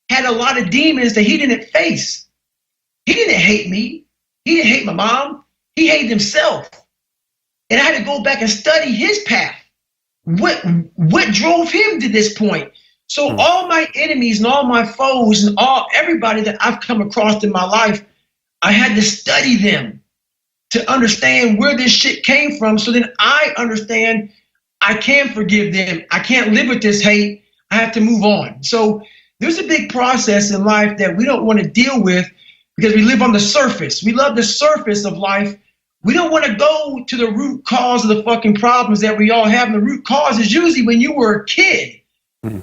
had a lot of demons that he didn't face. He didn't hate me. He didn't hate my mom. He hated himself. And I had to go back and study his path. What drove him to this point? So all my enemies and all my foes and everybody that I've come across in my life, I had to study them to understand where this shit came from. So then I understand I can forgive them. I can't live with this hate. I have to move on. So there's a big process in life that we don't want to deal with because we live on the surface. We love the surface of life. We don't want to go to the root cause of the fucking problems that we all have. And the root cause is usually when you were a kid.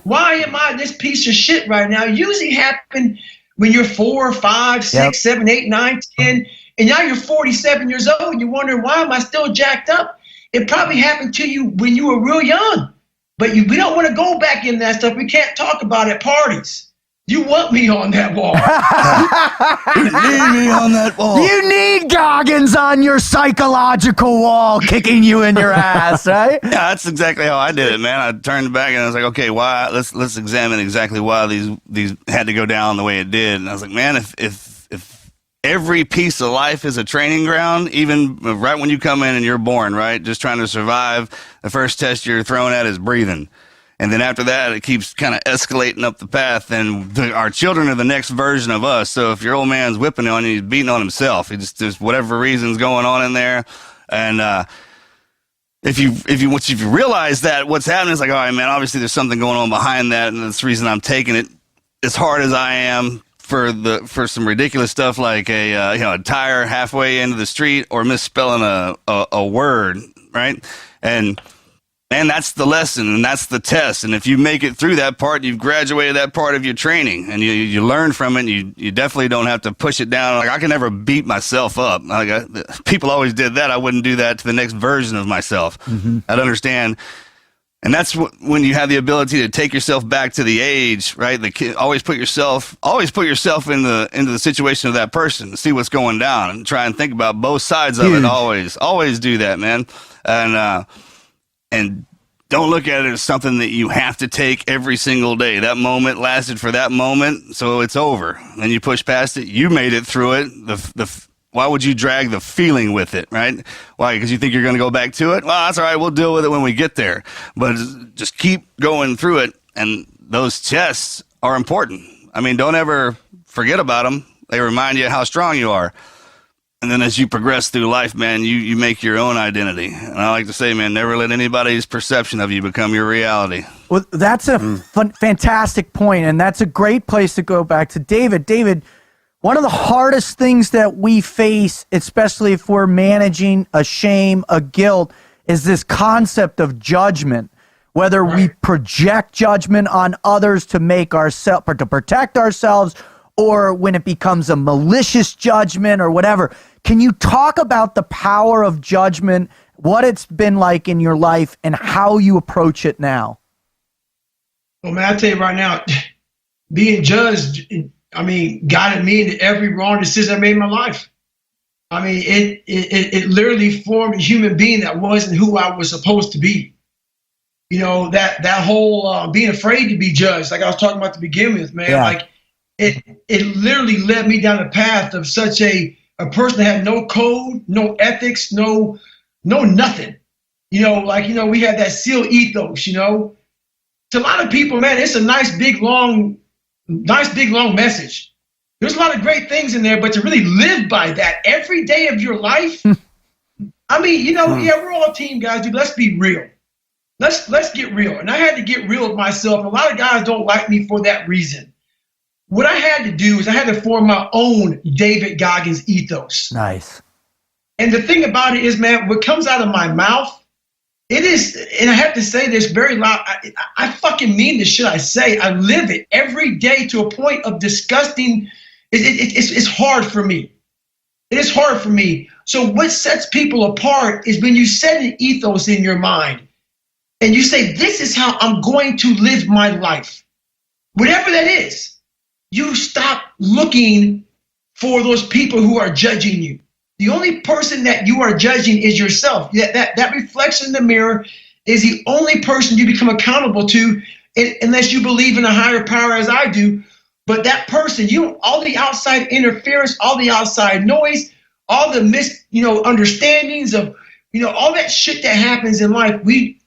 Why am I this piece of shit right now? Usually happened when you're 4, 5, 6, 7, 8, 9, 10, and now you're 47 years old and you're wondering, why am I still jacked up? It probably happened to you when you were real young. But we don't want to go back in that stuff. We can't talk about it at parties. You want me on that wall. Leave me on that wall. You need Goggins on your psychological wall kicking you in your ass, right? Yeah, that's exactly how I did it, man. I turned back and I was like, okay, why? Let's examine exactly why these had to go down the way it did. And I was like, man, if every piece of life is a training ground, even right when you come in and you're born, right, just trying to survive, the first test you're thrown at is breathing. And then after that, it keeps kind of escalating up the path. And our children are the next version of us. So if your old man's whipping on you, he's beating on himself. He just, there's whatever reason's going on in there. And if you realize that what's happening is like, all right, man, obviously there's something going on behind that, and that's the reason I'm taking it as hard as I am for some ridiculous stuff like a tire halfway into the street or misspelling a word, right? And that's the lesson, and that's the test. And if you make it through that part, you've graduated that part of your training, and you learn from it. And you definitely don't have to push it down. Like, I can never beat myself up. People always did that. I wouldn't do that to the next version of myself. Mm-hmm. I'd understand. And that's when you have the ability to take yourself back to the age, right? Always put yourself into the situation of that person and see what's going down, and try and think about both sides of it. Always do that, man. And don't look at it as something that you have to take every single day. That moment lasted for that moment, so it's over. Then you push past it. You made it through it. Why would you drag the feeling with it, right? Why? Because you think you're going to go back to it? Well, that's all right. We'll deal with it when we get there. But just keep going through it, and those tests are important. I mean, don't ever forget about them. They remind you how strong you are. And then as you progress through life, man, you make your own identity. And I like to say, man, never let anybody's perception of you become your reality. Well, that's a fantastic point, and that's a great place to go back to David. David, one of the hardest things that we face, especially if we're managing a shame, a guilt, is this concept of judgment. Whether we project judgment on others to make ourselves, or to protect ourselves, or when it becomes a malicious judgment or whatever. Can you talk about the power of judgment, what it's been like in your life, and how you approach it now? Well, man, I tell you right now, being judged, guided me into every wrong decision I made in my life. I mean, it literally formed a human being that wasn't who I was supposed to be. You know, that whole being afraid to be judged, like I was talking about to begin with, man. Yeah. Like it literally led me down the path of such a person that had no code, no ethics, no nothing. We had that SEAL ethos. To a lot of people, man, it's a nice big long message. There's a lot of great things in there, but to really live by that every day of your life, we're all team guys, dude. Let's be real. Let's get real. And I had to get real with myself. A lot of guys don't like me for that reason. What I had to do is I had to form my own David Goggins ethos. Nice. And the thing about it is, man, what comes out of my mouth, it is, and I have to say this very loud, I fucking mean the shit I say. I live it every day to a point of disgusting. It's hard for me. It is hard for me. So what sets people apart is when you set an ethos in your mind and you say, this is how I'm going to live my life. Whatever that is. You stop looking for those people who are judging you. The only person that you are judging is yourself. That reflection in the mirror is the only person you become accountable to, unless you believe in a higher power as I do. But that person, all the outside interference, all the outside noise, all the understandings of, all that shit that happens in life,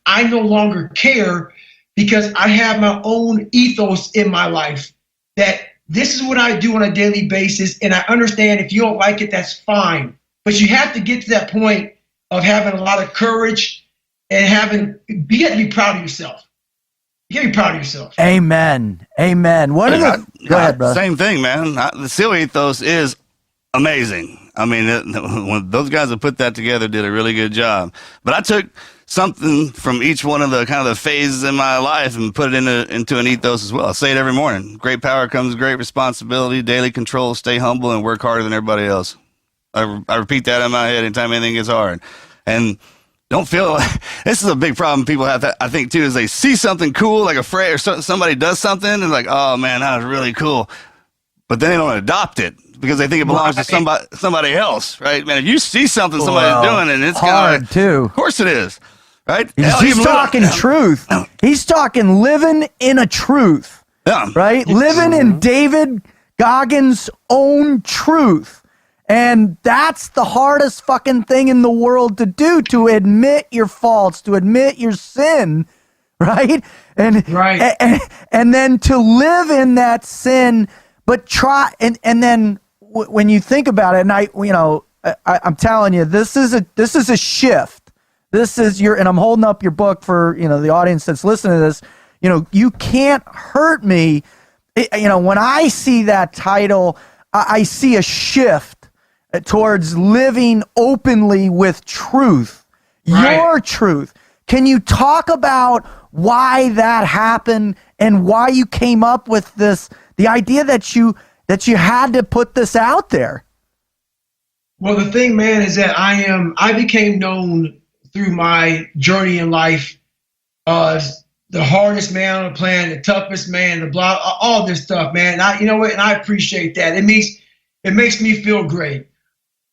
I no longer care because I have my own ethos in my life that this is what I do on a daily basis, and I understand if you don't like it, that's fine. But you have to get to that point of having a lot of courage and you got to be proud of yourself. You got to be proud of yourself. Amen. What are the? Go ahead, brother. Same thing, man. The SEAL ethos is amazing. I mean, when those guys that put that together did a really good job. But I took something from each one of the kind of the phases in my life and put it into an ethos as well. I say it every morning. Great power comes great responsibility, daily control, stay humble, and work harder than everybody else. I repeat that in my head anytime anything gets hard. And don't feel this is a big problem people have, I think, too, is they see something cool, like a phrase or somebody does something, and like, oh, man, that was really cool. But then they don't adopt it because they think it belongs to somebody else, right? Man, if you see something somebody's doing and it's hard kind of, too. Of course it is, right? He's talking truth. He's talking living in a truth, right? Living in David Goggins' own truth. And that's the hardest fucking thing in the world to do, to admit your faults, to admit your sin, right? And then to live in that sin, but try, and then when you think about it, and I'm telling you, this is a shift. This is and I'm holding up your book for, the audience that's listening to this. You can't hurt me. When I see that title, I see a shift towards living openly with truth, your truth. Can you talk about why that happened and why you came up with the idea that you had to put this out there? Well, the thing, man, is that I became known through my journey in life as the hardest man on the planet, the toughest man, the blah, all this stuff, man. And I appreciate that. It makes me feel great.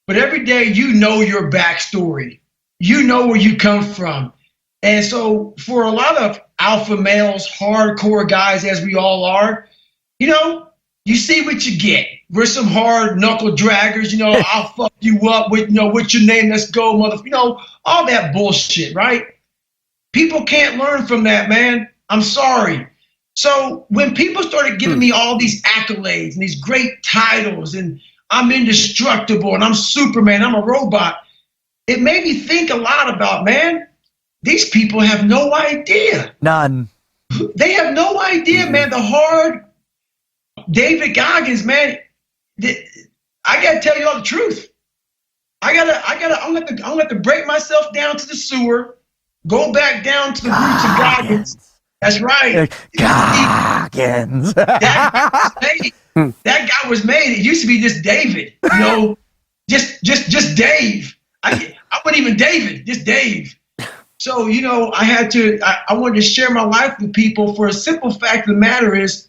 But every day, your backstory. You know where you come from. And so for a lot of alpha males, hardcore guys, as we all are, you see what you get. We're some hard knuckle draggers, I'll fuck you up with, what's your name? Let's go, motherfucker. All that bullshit, right? People can't learn from that, man. I'm sorry. So when people started giving me all these accolades and these great titles and I'm indestructible and I'm Superman, I'm a robot, it made me think a lot about, man, these people have no idea. None. They have no idea, man, the hard David Goggins, man. I gotta tell you all the truth. I'm gonna have to break myself down to the sewer, go back down to the roots of Goggins. That's right. Goggins. That guy was made. It used to be just David, just Dave. I wasn't even David, just Dave. So, I wanted to share my life with people for a simple fact of the matter is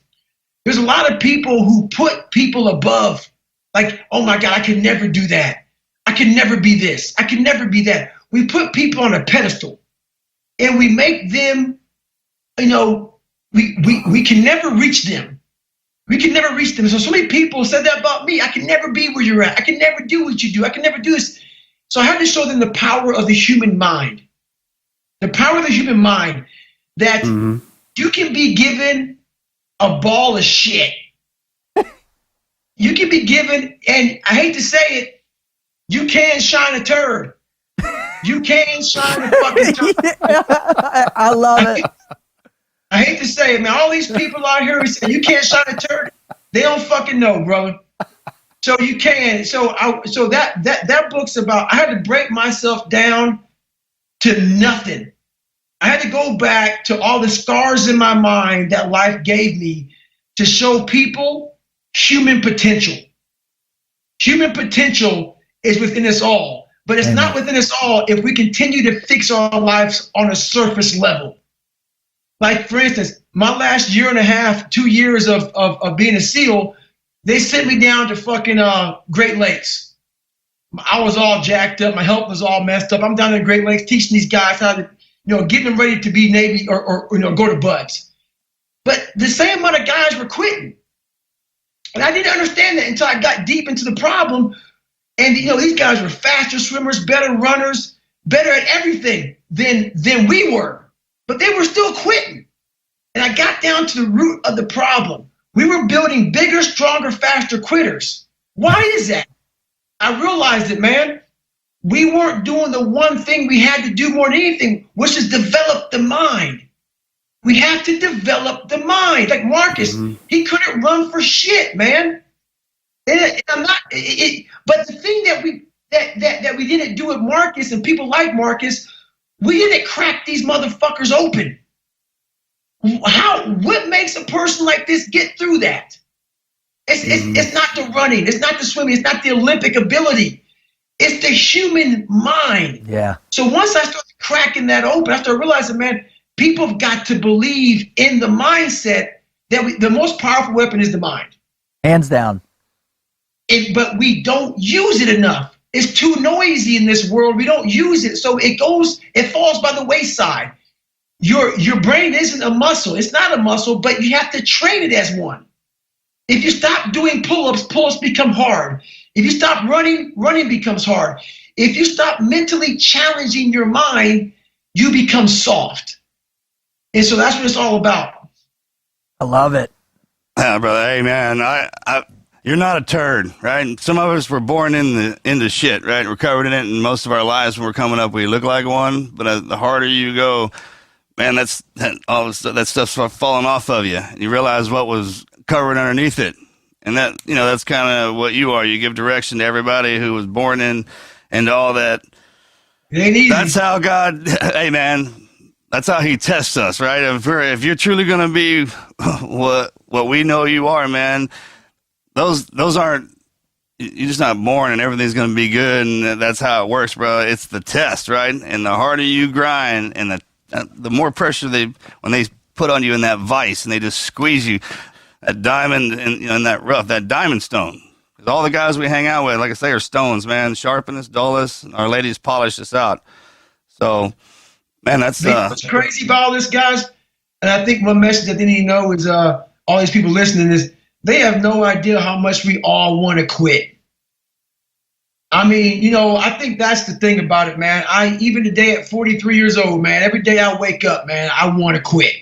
there's a lot of people who put people above, like, oh my God, I could never do that. I can never be this. I can never be that. We put people on a pedestal and we make them, we can never reach them. We can never reach them. So many people said that about me. I can never be where you're at. I can never do what you do. I can never do this. So I had to show them the power of the human mind. The power of the human mind, that you can be given a ball of shit. You can be given, and I hate to say it, you can shine a turd. You can shine a fucking turd. I love it. I hate to say it, man. All these people out here who say you can't shine a turd, they don't fucking know, brother. So you can. So that book's about, I had to break myself down to nothing. I had to go back to all the scars in my mind that life gave me to show people human potential. Human potential is within us all, but it's not within us all if we continue to fix our lives on a surface level. Like, for instance, my last year and a half, 2 years of being a SEAL, they sent me down to fucking Great Lakes. I was all jacked up. My health was all messed up. I'm down in Great Lakes teaching these guys how to, getting them ready to be Navy or go to BUD/S. But the same amount of guys were quitting. And I didn't understand that until I got deep into the problem. And, these guys were faster swimmers, better runners, better at everything than we were. But they were still quitting. And I got down to the root of the problem. We were building bigger, stronger, faster quitters. Why is that? I realized it, man. we weren't doing the one thing we had to do more than anything, which is develop the mind. We have to develop the mind. Like Marcus, he couldn't run for shit, man. And I'm not. But the thing that we didn't do with Marcus and people like Marcus, we didn't crack these motherfuckers open. What makes a person like this get through that? It's not the running, it's not the swimming, it's not the Olympic ability. It's the human mind. Yeah. So once I started cracking that open, I started realizing, man, people have got to believe in the mindset that the most powerful weapon is the mind. Hands down. But we don't use it enough. It's too noisy in this world. We don't use it. So it falls by the wayside. Your brain isn't a muscle. It's not a muscle, but you have to train it as one. If you stop doing pull-ups, pull-ups become hard. If you stop running, running becomes hard. If you stop mentally challenging your mind, you become soft. And so that's what it's all about. I love it. Yeah, brother. Hey, man, you're not a turd, right? Some of us were born into shit, right? We're covered in it, and most of our lives when we're coming up, we look like one. But the harder you go, man, that stuff's falling off of you. You realize what was covered underneath it. And that's kind of what you are. You give direction to everybody who was born into all that. It ain't easy. That's how God, hey man, that's how he tests us, right? If you're truly going to be what we know you are, man, those aren't, you're just not born and everything's going to be good. And that's how it works, bro. It's the test, right? And the harder you grind and the more pressure when they put on you in that vice and they just squeeze you, that diamond in that rough, that diamond stone. Because all the guys we hang out with, like I say, are stones, man. Sharpen us, dull us, and our ladies polish us out. So, man, that's what's crazy about all this, guys. And I think one message that they need to know is all these people listening is they have no idea how much we all want to quit. I mean, I think that's the thing about it, man. Even today at 43 years old, man, every day I wake up, man, I want to quit.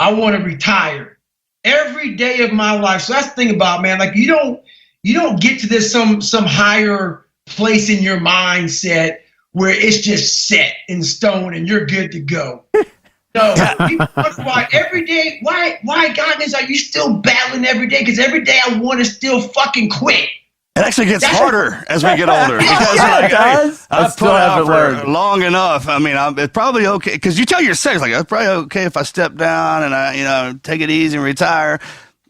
I want to retire. Every day of my life. So that's the thing about, man, like you don't get to this some higher place in your mindset where it's just set in stone and you're good to go. No, people wonder why every day, why Goggins, are you still battling every day? Because every day I want to still fucking quit. It actually gets harder as we get older. Because it does. I've put out for long enough. I mean, it's probably okay. Because you tell yourself, like, it's probably okay if I step down and I, take it easy and retire.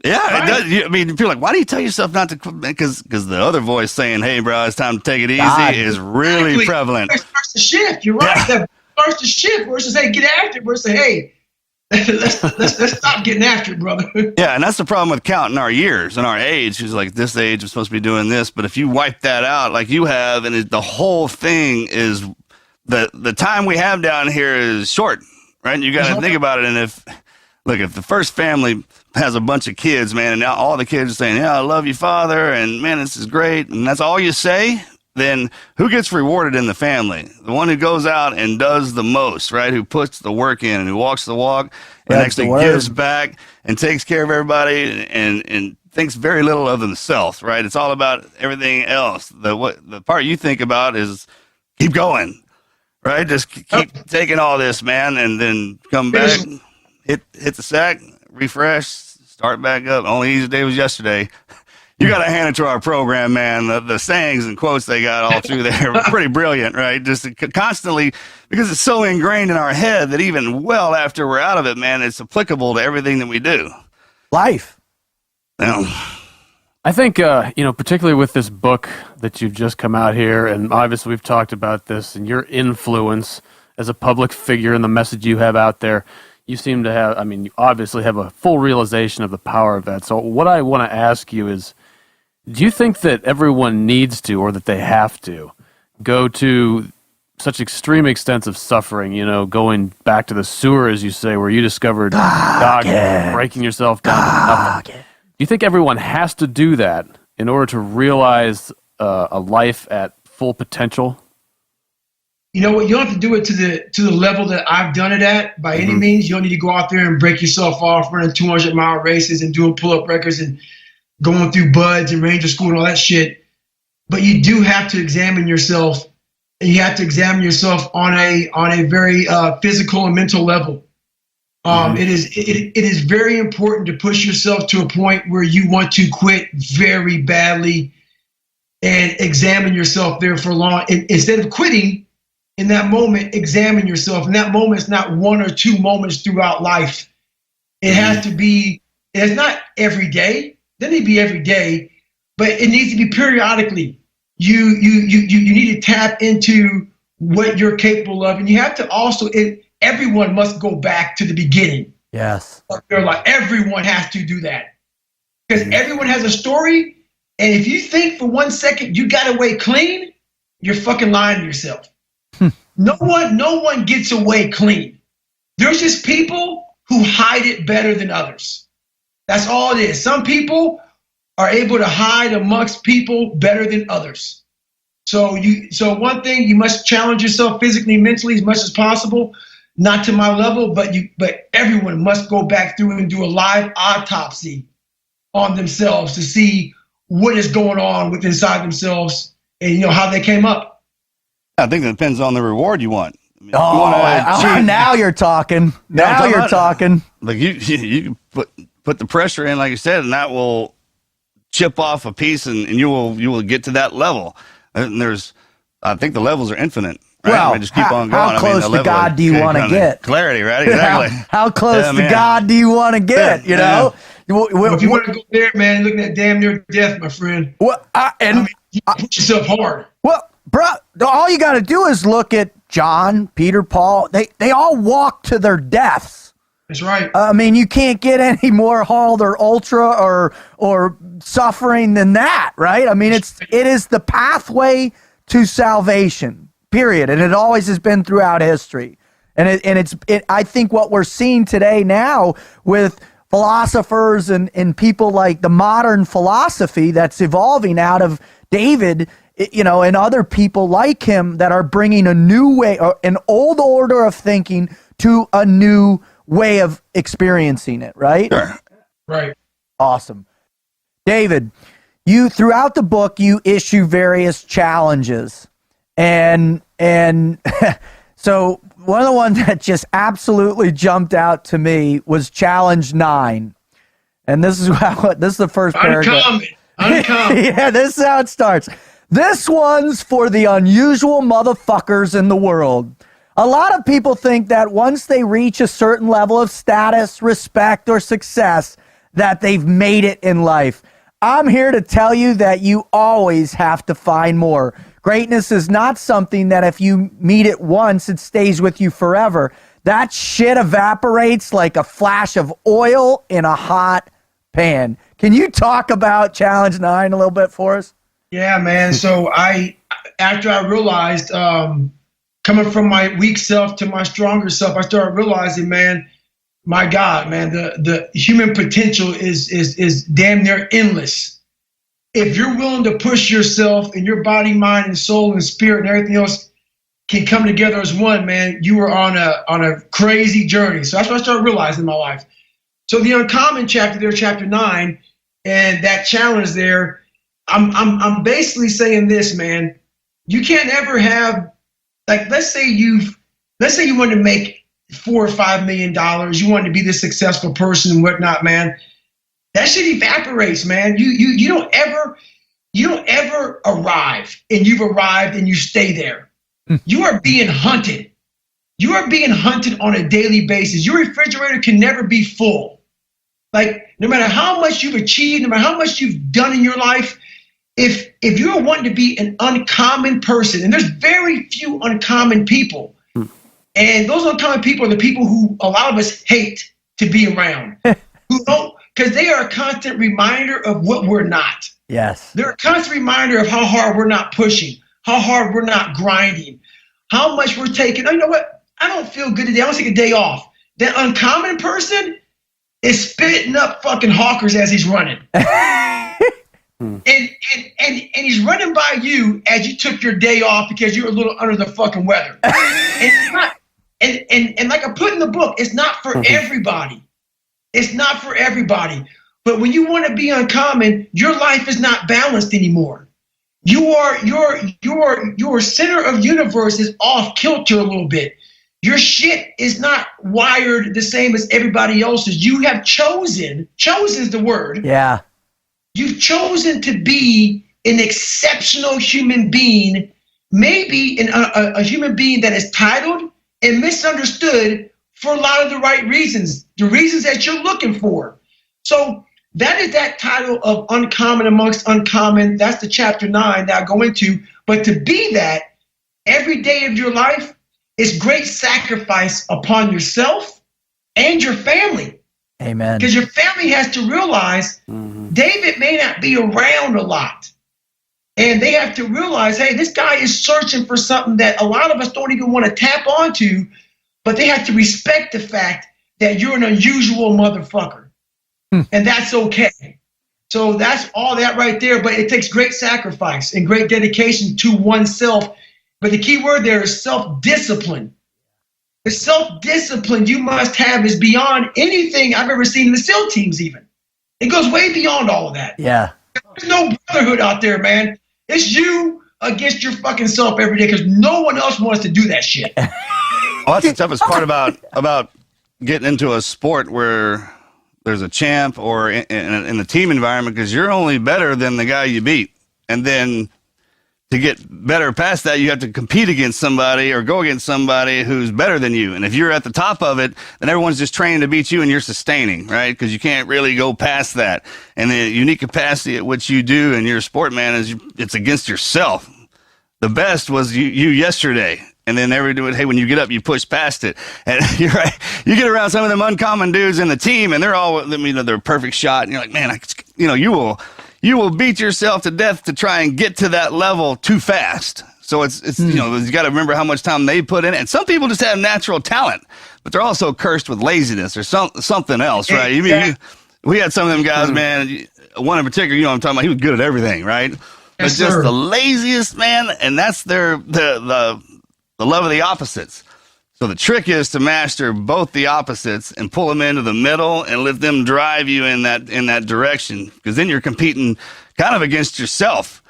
Yeah, right. It does. I mean, you feel like, why do you tell yourself not to quit? Because the other voice saying, hey, bro, it's time to take it easy is really prevalent. It starts to shift. You're right. Yeah. That starts to shift versus, hey, get after it versus, hey, let's stop getting after it, brother. Yeah, and that's the problem with counting our years and our age. It's like, this age is supposed to be doing this, but if you wipe that out like you have, and the whole thing is the time we have down here is short, right? You got to think about it. And if the first family has a bunch of kids, man, and now all the kids are saying, yeah, I love you, Father, and man, this is great, and that's all you say, then who gets rewarded in the family? The one who goes out and does the most, right? Who puts the work in and who walks the walk and actually gives back and takes care of everybody and thinks very little of themselves, right? It's all about everything else. The part you think about is keep going, right? Just keep taking all this, man, and then come back, hit the sack, refresh, start back up. Only easy day was yesterday. You got to hand it to our program, man. The sayings and quotes they got all through there were pretty brilliant, right? Just constantly, because it's so ingrained in our head that even well after we're out of it, man, it's applicable to everything that we do. Life. I think, particularly with this book that you've just come out here, and obviously we've talked about this, and your influence as a public figure and the message you have out there, you seem to have, you obviously have a full realization of the power of that. So what I want to ask you is, do you think that everyone needs to, or that they have to, go to such extreme extents of suffering, going back to the sewer, as you say, where you discovered Goggins, breaking yourself down to nothing? Do you think everyone has to do that in order to realize a life at full potential? You know what? You don't have to do it to the level that I've done it at by any means. You don't need to go out there and break yourself off running 200-mile races and doing pull-up records and going through buds and ranger school and all that shit. But you do have to examine yourself and you have to examine yourself on a very physical and mental level. It is very important to push yourself to a point where you want to quit very badly, and examine yourself there for long. Instead of quitting in that moment, examine yourself. And that moment is not one or two moments throughout life. It has to be. It's not every day. Doesn't need to be every day, but it needs to be periodically. You need to tap into what you're capable of, and you have to also. Everyone must go back to the beginning. Yes. Everyone has to do that, because everyone has a story, and if you think for 1 second you got away clean, you're fucking lying to yourself. No one gets away clean. There's just people who hide it better than others. That's all it is. Some people are able to hide amongst people better than others. So one thing, you must challenge yourself physically, mentally as much as possible. Not to my level, but everyone must go back through and do a live autopsy on themselves to see what is going on with inside themselves and how they came up. I think it depends on the reward you want. I mean, Now you're talking. Now you're talking. Like you put the pressure in, like you said, and that will chip off a piece, and you will get to that level. And I think the levels are infinite. Right? Well, just keep on going. How close to God do you want to get? Clarity, right? Exactly. How close to God do you want to get? You know. Well, if you want to go there, man, you're looking at damn near death, my friend. Well, you put yourself hard. Well, bro, all you got to do is look at John, Peter, Paul. They all walked to their deaths. That's right. I mean, you can't get any more hard or ultra or suffering than that, right? I mean, it is the pathway to salvation. Period. And it always has been throughout history. And I think what we're seeing today now with philosophers and people like the modern philosophy that's evolving out of David, and other people like him that are bringing a new way, an old order of thinking to a new way of experiencing it, right? Sure. Right. Awesome. David, throughout the book, you issue various challenges. And so one of the ones that just absolutely jumped out to me was challenge 9. And this is the first paragraph. Uncommon. Yeah, this is how it starts. This one's for the unusual motherfuckers in the world. A lot of people think that once they reach a certain level of status, respect, or success, that they've made it in life. I'm here to tell you that you always have to find more. Greatness is not something that if you meet it once, it stays with you forever. That shit evaporates like a flash of oil in a hot pan. Can you talk about challenge 9 a little bit for us? Yeah, man. So after I realized, coming from my weak self to my stronger self, I started realizing, man, my God, man, the human potential is damn near endless. If you're willing to push yourself and your body, mind, and soul and spirit and everything else can come together as one, man, you are on a crazy journey. So that's what I started realizing in my life. So the uncommon chapter there, chapter 9, and that challenge there, I'm basically saying this, man. You can't ever have, like, let's say you wanted to make $4 or $5 million, you wanted to be this successful person and whatnot, man. That shit evaporates, man. You don't ever arrive, and you've arrived and you stay there. You are being hunted. You are being hunted on a daily basis. Your refrigerator can never be full. Like, no matter how much you've achieved, no matter how much you've done in your life, if you're wanting to be an uncommon person, and there's very few uncommon people, and those uncommon people are the people who a lot of us hate to be around, who don't, because they are a constant reminder of what we're not. Yes. They're a constant reminder of how hard we're not pushing, how hard we're not grinding, how much we're taking. Oh, you know what? I don't feel good today. I want to take a day off. That uncommon person is spitting up fucking hawkers as he's running. And he's running by you as you took your day off because you're a little under the fucking weather. And like I put in the book, it's not for everybody. It's not for everybody. But when you want to be uncommon, your life is not balanced anymore. your center of universe is off kilter a little bit. Your shit is not wired the same as everybody else's. You have chosen is the word. Yeah. You've chosen to be an exceptional human being, maybe a human being that is titled and misunderstood for a lot of the right reasons, the reasons that you're looking for. So that is that title of uncommon amongst uncommon. That's the chapter 9 that I go into. But to be that every day of your life is great sacrifice upon yourself and your family. Amen. Because your family has to realize David may not be around a lot. And they have to realize, hey, this guy is searching for something that a lot of us don't even want to tap onto, but they have to respect the fact that you're an unusual motherfucker. And that's okay. So that's all that right there. But it takes great sacrifice and great dedication to oneself. But the key word there is self-discipline. The self-discipline you must have is beyond anything I've ever seen in the SEAL teams even. It goes way beyond all of that. Yeah. There's no brotherhood out there, man. It's you against your fucking self every day because no one else wants to do that shit. Well, that's the toughest part about getting into a sport where there's a champ or in the team environment, because you're only better than the guy you beat. And then to get better past that, you have to compete against somebody or go against somebody who's better than you. And if you're at the top of it, then everyone's just training to beat you and you're sustaining, right? Because you can't really go past that. And the unique capacity at which you do in your sport, man, is it's against yourself. The best was you yesterday. And then hey, when you get up, you push past it. And you're right. You get around some of them uncommon dudes in the team, and they're all, they're a perfect shot. And you're like, man, you will beat yourself to death to try and get to that level too fast. So it's you got to remember how much time they put in it. And some people just have natural talent, but they're also cursed with laziness or something else, right? We had some of them guys, man. One in particular, I'm talking about. He was good at everything, right? Yes, but just sir. the laziest, man, and that's the love of the opposites. So the trick is to master both the opposites and pull them into the middle and let them drive you in that direction, because then you're competing kind of against yourself.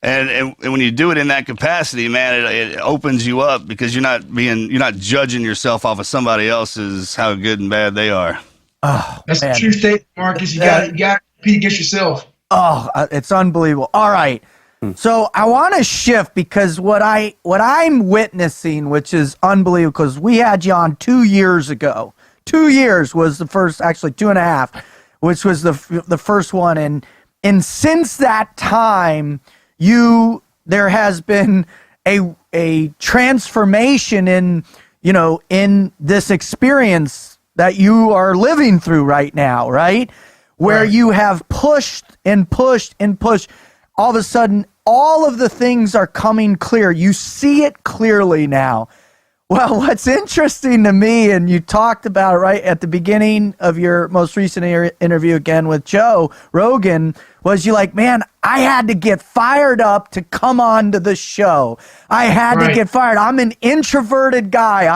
And when you do it in that capacity, man, it opens you up, because you're not judging yourself off of somebody else's how good and bad they are. Oh, That's man. the true statement, Marcus. You got to compete against yourself. Oh, it's unbelievable. All right. So I want to shift, because what I'm witnessing, which is unbelievable, because we had you on 2 years ago. 2 years was the first, actually 2.5, which was the first one. And since that time, there has been a transformation in this experience that you are living through right now, right? Where you have pushed and pushed and pushed. All of a sudden, all of the things are coming clear. You see it clearly now. Well, what's interesting to me, and you talked about it right at the beginning of your most recent interview again with Joe Rogan, was you like, man, I had to get fired up to come on to the show. I had to get fired. I'm an introverted guy.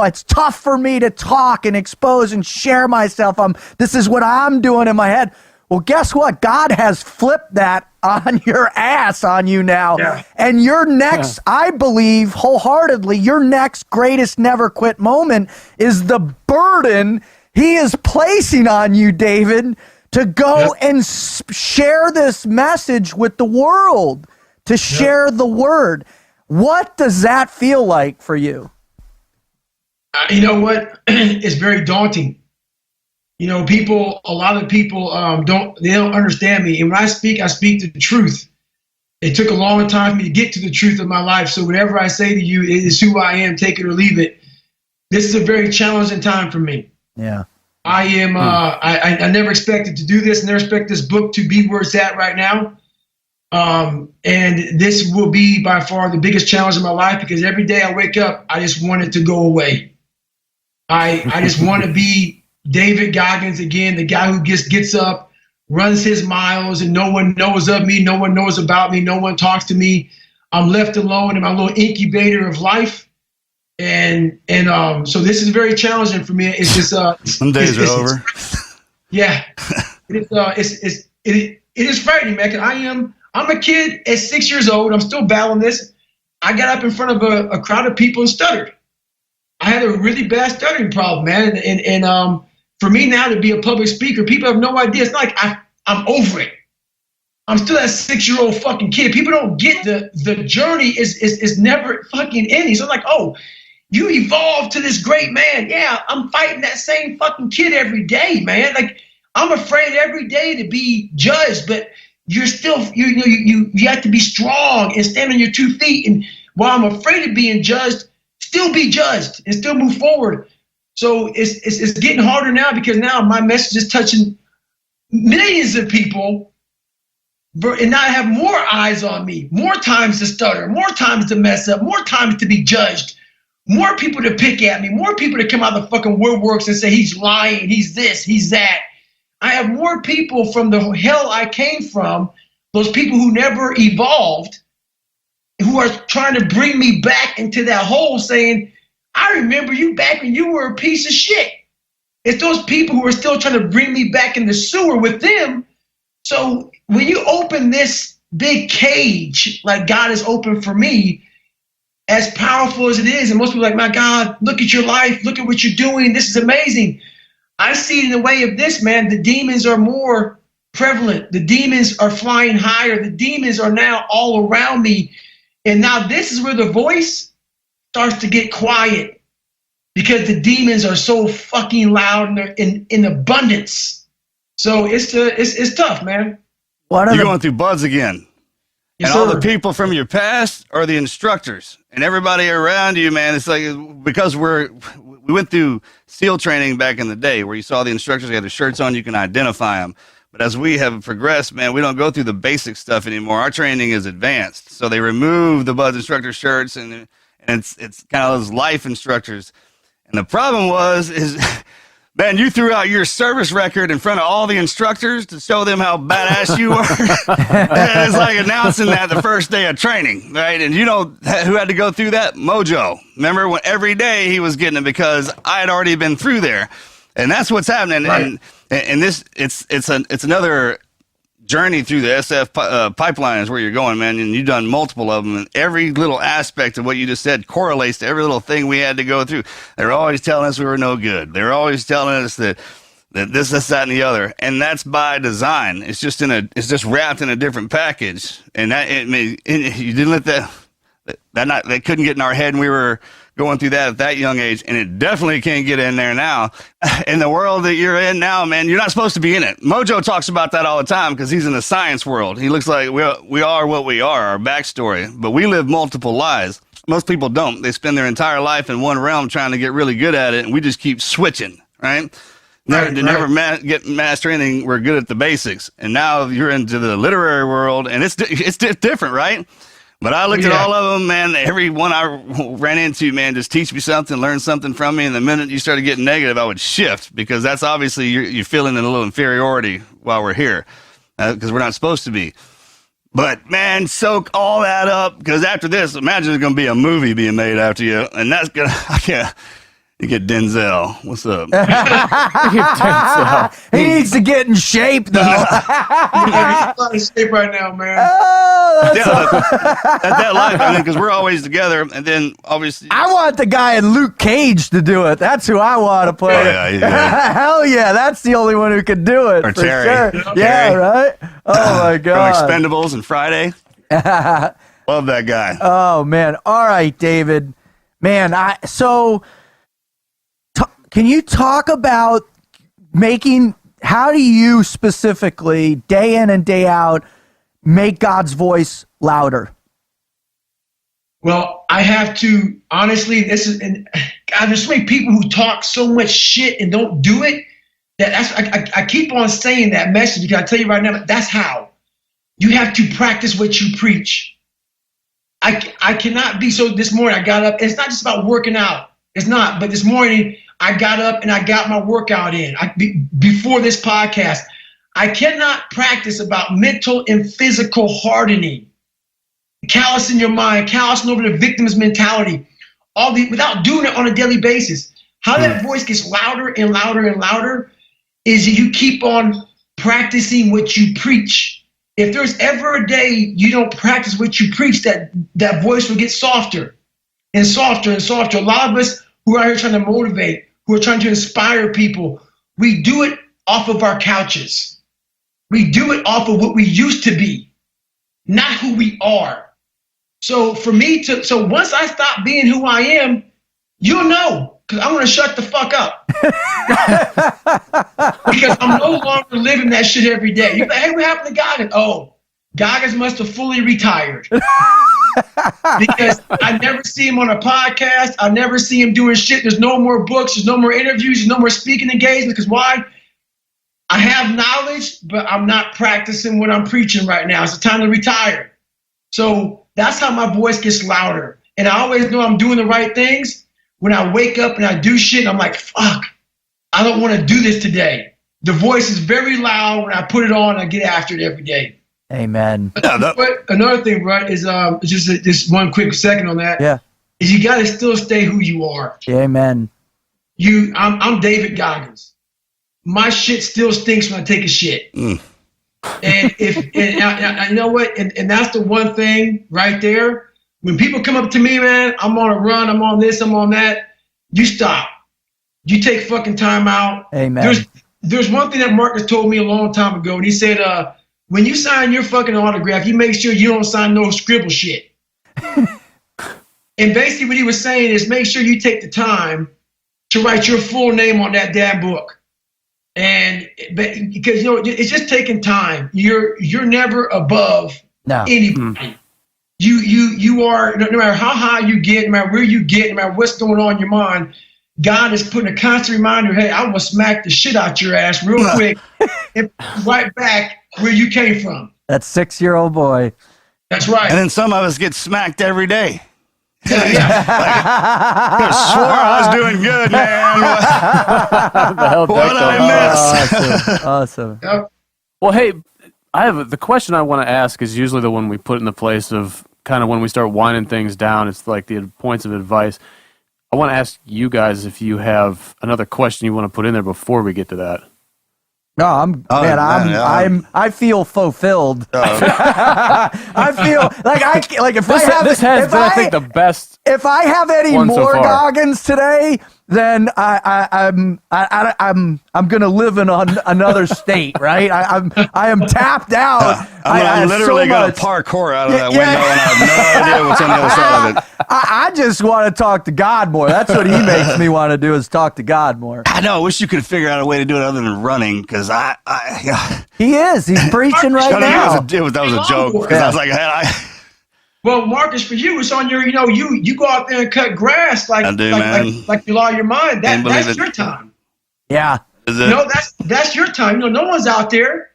It's tough for me to talk and expose and share myself. This is what I'm doing in my head. Well, guess what? God has flipped that on your ass on you now. Yeah. And your next, I believe wholeheartedly, your next greatest never quit moment is the burden he is placing on you, David, to go and share this message with the world, to share the word. What does that feel like for you? You know what? It's very daunting. A lot of people don't understand me. And when I speak the truth. It took a long time for me to get to the truth of my life. So whatever I say to you, it is who I am, take it or leave it. This is a very challenging time for me. Yeah. I am, I never expected to do this, never expect this book to be where it's at right now. And this will be by far the biggest challenge of my life, because every day I wake up, I just want it to go away. I just want to be David Goggins again, the guy who gets up, runs his miles, and no one knows of me, no one knows about me, no one talks to me. I'm left alone in my little incubator of life. And so this is very challenging for me. It's just some days are over. Yeah, it's it is frightening, man. 'Cause I'm a kid at 6 years old. I'm still battling this. I got up in front of a crowd of people and stuttered. I had a really bad stuttering problem, man. And for me now to be a public speaker, people have no idea. It's not like I'm over it. I'm still that 6-year-old fucking kid. People don't get the journey is never fucking ending. So I'm like, oh, you evolved to this great man. Yeah, I'm fighting that same fucking kid every day, man. Like, I'm afraid every day to be judged, but you're still, you have to be strong and stand on your 2 feet. And while I'm afraid of being judged, still be judged and still move forward. So it's getting harder now because now my message is touching millions of people. And now I have more eyes on me, more times to stutter, more times to mess up, more times to be judged, more people to pick at me, more people to come out of the fucking woodworks and say he's lying, he's this, he's that. I have more people from the hell I came from, those people who never evolved, who are trying to bring me back into that hole saying, I remember you back when you were a piece of shit. It's those people who are still trying to bring me back in the sewer with them. So when you open this big cage, like God has opened for me, as powerful as it is, and most people are like, my God, look at your life, look at what you're doing, this is amazing. I see it in the way of this, man. The demons are more prevalent. The demons are flying higher. The demons are now all around me. And now this is where the voice starts to get quiet because the demons are so fucking loud and they're in abundance. So it's tough, man. You're going through buds again. Yes, and all sir. the people from your past are the instructors, and everybody around you, man. It's like, because we went through SEAL training back in the day where you saw the instructors, they had the shirts on, you can identify them. But as we have progressed, man, we don't go through the basic stuff anymore. Our training is advanced. So they remove the Buds instructor shirts, and it's kind of those life instructors. And the problem is man, you threw out your service record in front of all the instructors to show them how badass you were. And it's like announcing that the first day of training, right? And you know who had to go through that? Mojo. Remember, when every day he was getting it because I had already been through there. And that's what's happening. Right. And this, it's another journey through the SF pipeline is where you're going, man. And you've done multiple of them. And every little aspect of what you just said correlates to every little thing we had to go through. They're always telling us we were no good. They're always telling us that this, that, and the other. And that's by design. It's just wrapped in a different package. And you didn't let that couldn't get in our head, and we were going through that at that young age, and it definitely can't get in there now. In the world that you're in now, man, you're not supposed to be in it. Mojo talks about that all the time because he's in the science world. He looks like we are what we are, our backstory, but we live multiple lives. Most people don't. They spend their entire life in one realm trying to get really good at it, and we just keep switching, right? Never get master anything. We're good at the basics, and now you're into the literary world, and it's different, right? But I looked at all of them, man. Every one I ran into, man, just teach me something, learn something from me. And the minute you started getting negative, I would shift because that's obviously you're feeling a little inferiority while we're here because we're not supposed to be. But, man, soak all that up because after this, imagine there's going to be a movie being made after you. And that's going to, you get Denzel. What's up? He needs to get in shape, though. I'm out of shape right now, man. That life, I mean, because we're always together, and then obviously I want the guy in Luke Cage to do it. That's who I want to play. Oh, yeah. Hell yeah, that's the only one who can do it. Or for Terry. Sure. Yeah, right? Oh, my from God. Expendables and Friday. Love that guy. Oh, man. All right, David. Man, can you talk about how do you specifically, day in and day out, make God's voice louder? Well, I have to, honestly, God, there's so many people who talk so much shit and don't do it. I keep on saying that message because I tell you right now, that's how. You have to practice what you preach. I cannot be, so this morning I got up, it's not just about working out. It's not, but this morning I got up and I got my workout in. Before this podcast, I cannot practice about mental and physical hardening, callousing your mind, callousing over the victim's mentality, without doing it on a daily basis. How that voice gets louder and louder and louder is you keep on practicing what you preach. if there's ever a day you don't practice what you preach, that voice will get softer and softer and softer. A lot of us who are out here trying to motivate, who are trying to inspire people, we do it off of our couches. We do it off of what we used to be, not who we are. So for me so once I stop being who I am, you'll know, because I'm going to shut the fuck up. Because I'm no longer living that shit every day. You're like, hey, what happened to Goggins? Oh, Goggins must have fully retired. Because I never see him on a podcast. I never see him doing shit. There's no more books. There's no more interviews. There's no more speaking engagements. Because why? I have knowledge, but I'm not practicing what I'm preaching right now. It's the time to retire. So that's how my voice gets louder. And I always know I'm doing the right things. When I wake up and I do shit, I'm like, fuck, I don't want to do this today. The voice is very loud. When I put it on, I get after it every day. Amen. Another thing, right, is just one quick second on that. Yeah. Is you got to still stay who you are. Amen. I'm David Goggins. My shit still stinks when I take a shit. And you know what? And that's the one thing right there. When people come up to me, man, I'm on a run, I'm on this, I'm on that. You stop. You take fucking time out. Amen. There's one thing that Marcus told me a long time ago, and he said, when you sign your fucking autograph, you make sure you don't sign no scribble shit. And basically what he was saying is make sure you take the time to write your full name on that damn book. And because it's just taking time. You're never above anybody. You are, no matter how high you get, no matter where you get, no matter what's going on in your mind, God is putting a constant reminder, hey, I will smack the shit out your ass real quick and right back where you came from. That 6-year-old boy. That's right. And then some of us get smacked every day. I swore I was doing good, man. What did I miss? Awesome. Yep. Well, hey, the question I want to ask is usually the one we put in the place of kind of when we start winding things down. It's like the points of advice. I want to ask you guys if you have another question you want to put in there before we get to that. No, I feel fulfilled. I feel like if I think the best. If I have any more Goggins today, then I'm gonna live in another state, right? I am tapped out. I'm literally gonna parkour out of that window, and I have no idea what's on the other side of it. I just want to talk to God more. That's what he makes me want to do, is talk to God more. I know. I wish you could figure out a way to do it other than running, because he's preaching right now. That was a joke, because I was like, well, Marcus, for you, it's on your, you go out there and cut grass like you lost your mind. That's your time. Yeah. That's your time. No one's out there.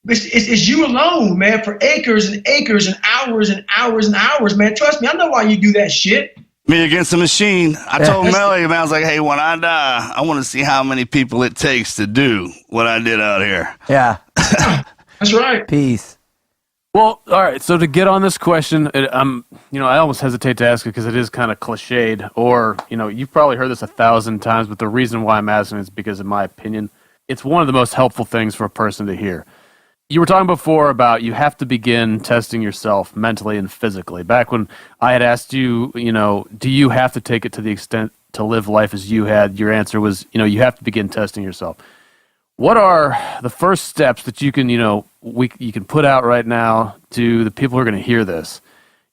It's you alone, man, for acres and acres and hours and hours and hours, man. Trust me, I know why you do that shit. Me against the machine. I told Melly, man, I was like, hey, when I die, I want to see how many people it takes to do what I did out here. Yeah. That's right. Peace. Well, all right. So to get on this question, I almost hesitate to ask it because it is kind of cliched, or you've probably heard this 1,000 times, but the reason why I'm asking is because, in my opinion, it's one of the most helpful things for a person to hear. You were talking before about you have to begin testing yourself mentally and physically. Back when I had asked you, do you have to take it to the extent to live life as you had? Your answer was, you have to begin testing yourself. What are the first steps that you can, you can put out right now to the people who are going to hear this?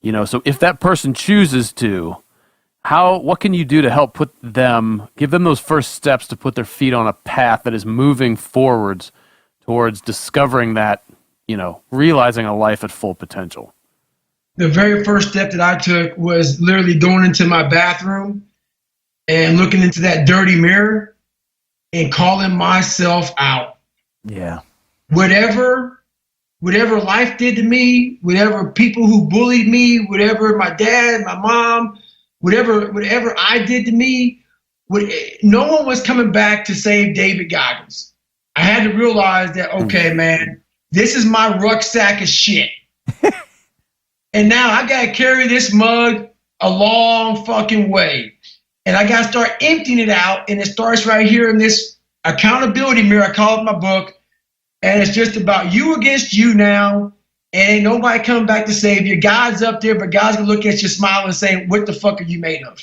So if that person chooses to, what can you do to help give them those first steps to put their feet on a path that is moving forwards towards discovering that, realizing a life at full potential? The very first step that I took was literally going into my bathroom and looking into that dirty mirror and calling myself out. Yeah. Whatever life did to me, whatever people who bullied me, whatever my dad, my mom, whatever I did to me, no one was coming back to save David Goggins. I had to realize that, okay, man, this is my rucksack of shit. And now I got to carry this mug a long fucking way. And I got to start emptying it out. And it starts right here in this accountability mirror. I call it my book. And it's just about you against you now. and ain't nobody coming back to save you. God's up there, but God's gonna look at you smiling and saying, what the fuck are you made of?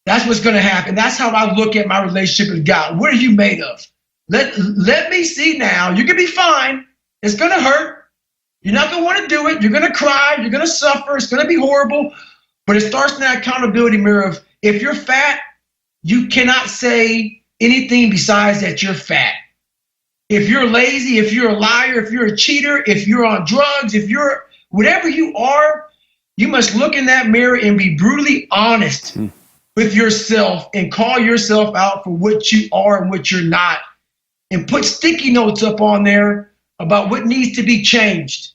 That's what's gonna happen. That's how I look at my relationship with God. What are you made of? Let me see now. You're gonna be fine. It's gonna hurt. You're not gonna want to do it. You're gonna cry. You're gonna suffer. It's gonna be horrible. But it starts in that accountability mirror of, if you're fat, you cannot say anything besides that you're fat. If you're lazy, if you're a liar, if you're a cheater, if you're on drugs, if you're whatever you are, you must look in that mirror and be brutally honest with yourself and call yourself out for what you are and what you're not. And put sticky notes up on there about what needs to be changed.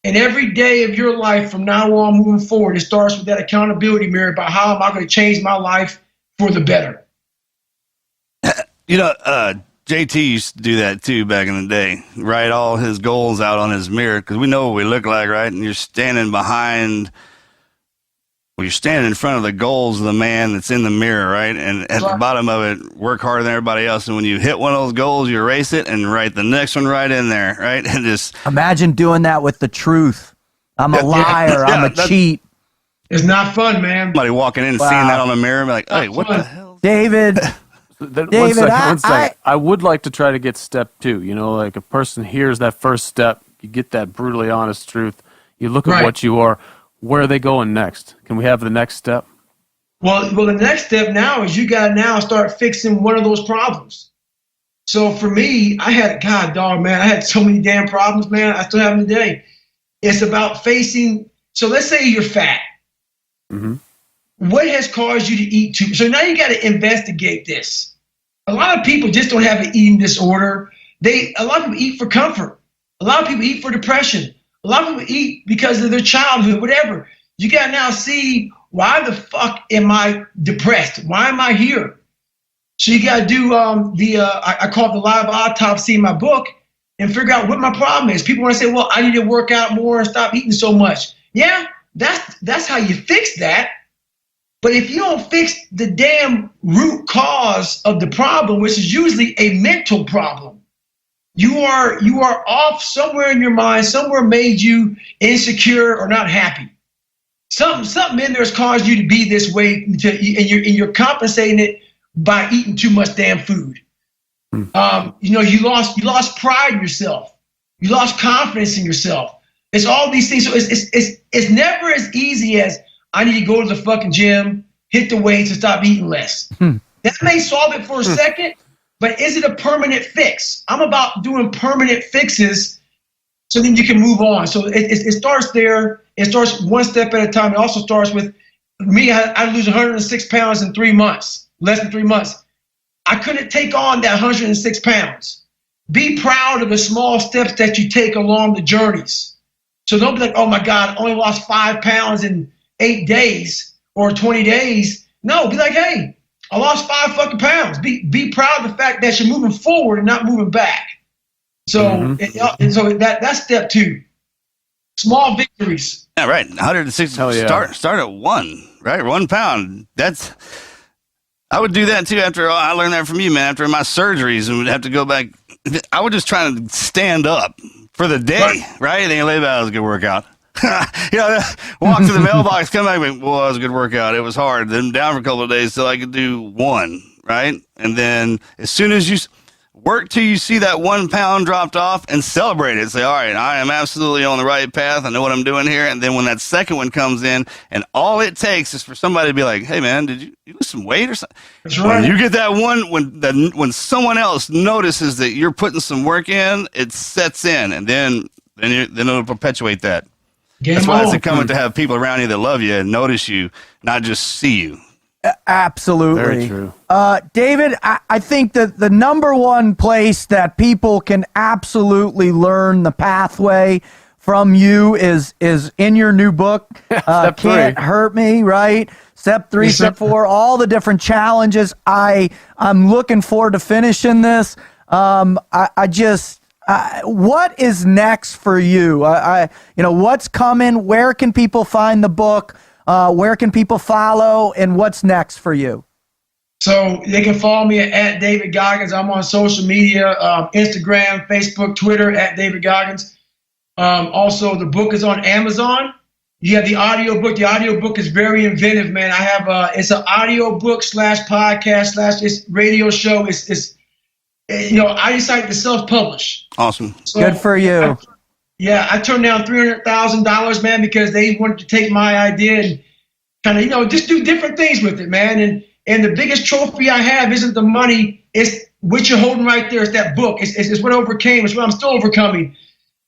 And every day of your life from now on moving forward, it starts with that accountability mirror about how am I going to change my life for the better. JT used to do that too back in the day. Write all his goals out on his mirror, because we know what we look like, right? And you're standing in front of the goals of the man that's in the mirror, right? And at the bottom of it, work harder than everybody else. And when you hit one of those goals, you erase it and write the next one right in there, right? And just imagine doing that with the truth. I'm a liar. I'm a cheat. It's not fun, man. Somebody walking in and seeing that on the mirror and be like, hey, what the hell? David. One second. I would like to try to get step 2. Like a person hears that first step, you get that brutally honest truth. You look at what you are. Where are they going next? Can we have the next step? Well, the next step now is you got to now start fixing one of those problems. So for me, I had so many damn problems, man. I still have them today. It's about facing. So let's say you're fat. Mm-hmm. What has caused you to eat too? So now you got to investigate this. A lot of people just don't have an eating disorder. A lot of people eat for comfort. A lot of people eat for depression. A lot of people eat because of their childhood, whatever. You got to now see, why the fuck am I depressed? Why am I here? So you got to do I call it the live autopsy in my book and figure out what my problem is. People want to say, well, I need to work out more and stop eating so much. Yeah, that's how you fix that. But if you don't fix the damn root cause of the problem, which is usually a mental problem, you are off somewhere in your mind. Somewhere made you insecure or not happy. Something in there has caused you to be this way, and you're compensating it by eating too much damn food. You lost pride in yourself. You lost confidence in yourself. It's all these things. So it's never as easy as, I need to go to the fucking gym, hit the weights, and stop eating less. That may solve it for a second, but is it a permanent fix? I'm about doing permanent fixes so then you can move on. So it starts there. It starts one step at a time. It also starts with me. I lose 106 pounds in 3 months, less than 3 months. I couldn't take on that 106 pounds. Be proud of the small steps that you take along the journeys. So don't be like, oh my God, I only lost 5 pounds in 8 days or 20 days. No, be like, hey, I lost 5 fucking pounds. Be proud of the fact that you're moving forward and not moving back. So, so that's step 2. Small victories. Yeah, right. 160. Yeah. Start at 1, right? 1 pound. I would do that too after I learned that from you, man. After my surgeries and would have to go back. I would just try to stand up for the day, right? And then lay back, that was a good workout. Walk to the mailbox, come back, well, that was a good workout. It was hard. Then down for a couple of days till I could do 1, right? And then as soon as you work till you see that 1 pound dropped off and celebrate it. Say, all right, I am absolutely on the right path. I know what I'm doing here. And then when that second one comes in, and all it takes is for somebody to be like, hey, man, did you lose some weight or something? That's right. When you get that one, when someone else notices that you're putting some work in, it sets in, and then it'll perpetuate that. That's why it's incumbent to have people around you that love you and notice you, not just see you. Absolutely. Very true. David, I think that the number one place that people can absolutely learn the pathway from you is in your new book, Can't Hurt Me, right? Step 3, step 4, all the different challenges. I'm looking forward to finishing this. What is next for you? What's coming? Where can people find the book? Where can people follow? And what's next for you? So they can follow me at David Goggins. I'm on social media, Instagram, Facebook, Twitter, at David Goggins. Also, the book is on Amazon. You have the audio book. The audio book is very inventive, man. I have it's an audio book / podcast / it's radio show. It's I decided to self-publish. Awesome. So, Good for you. I turned down $300,000, man, because they wanted to take my idea and kind of, just do different things with it, man. And the biggest trophy I have isn't the money. It's what you're holding right there. It's that book. It's what I overcame. It's what I'm still overcoming.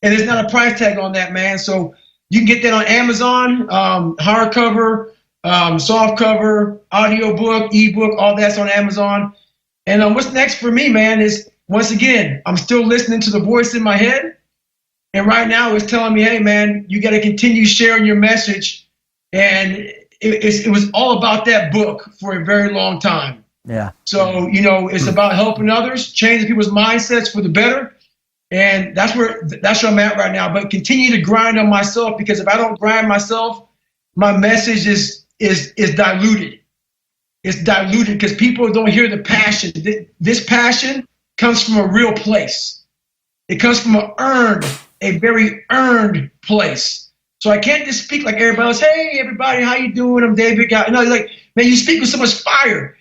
And there's not a price tag on that, man. So you can get that on Amazon, hardcover, softcover, audiobook, ebook, all that's on Amazon. And what's next for me, man, is, once again, I'm still listening to the voice in my head. And right now it's telling me, hey, man, you got to continue sharing your message. And it was all about that book for a very long time. Yeah. So, it's about helping others, changing people's mindsets for the better. And that's where I'm at right now. But continue to grind on myself, because if I don't grind myself, my message is diluted. It's diluted because people don't hear the passion. This passion comes from a real place. It comes from a very earned place. So I can't just speak like everybody else. Hey, everybody, how you doing? I'm David. No, man, you speak with so much fire.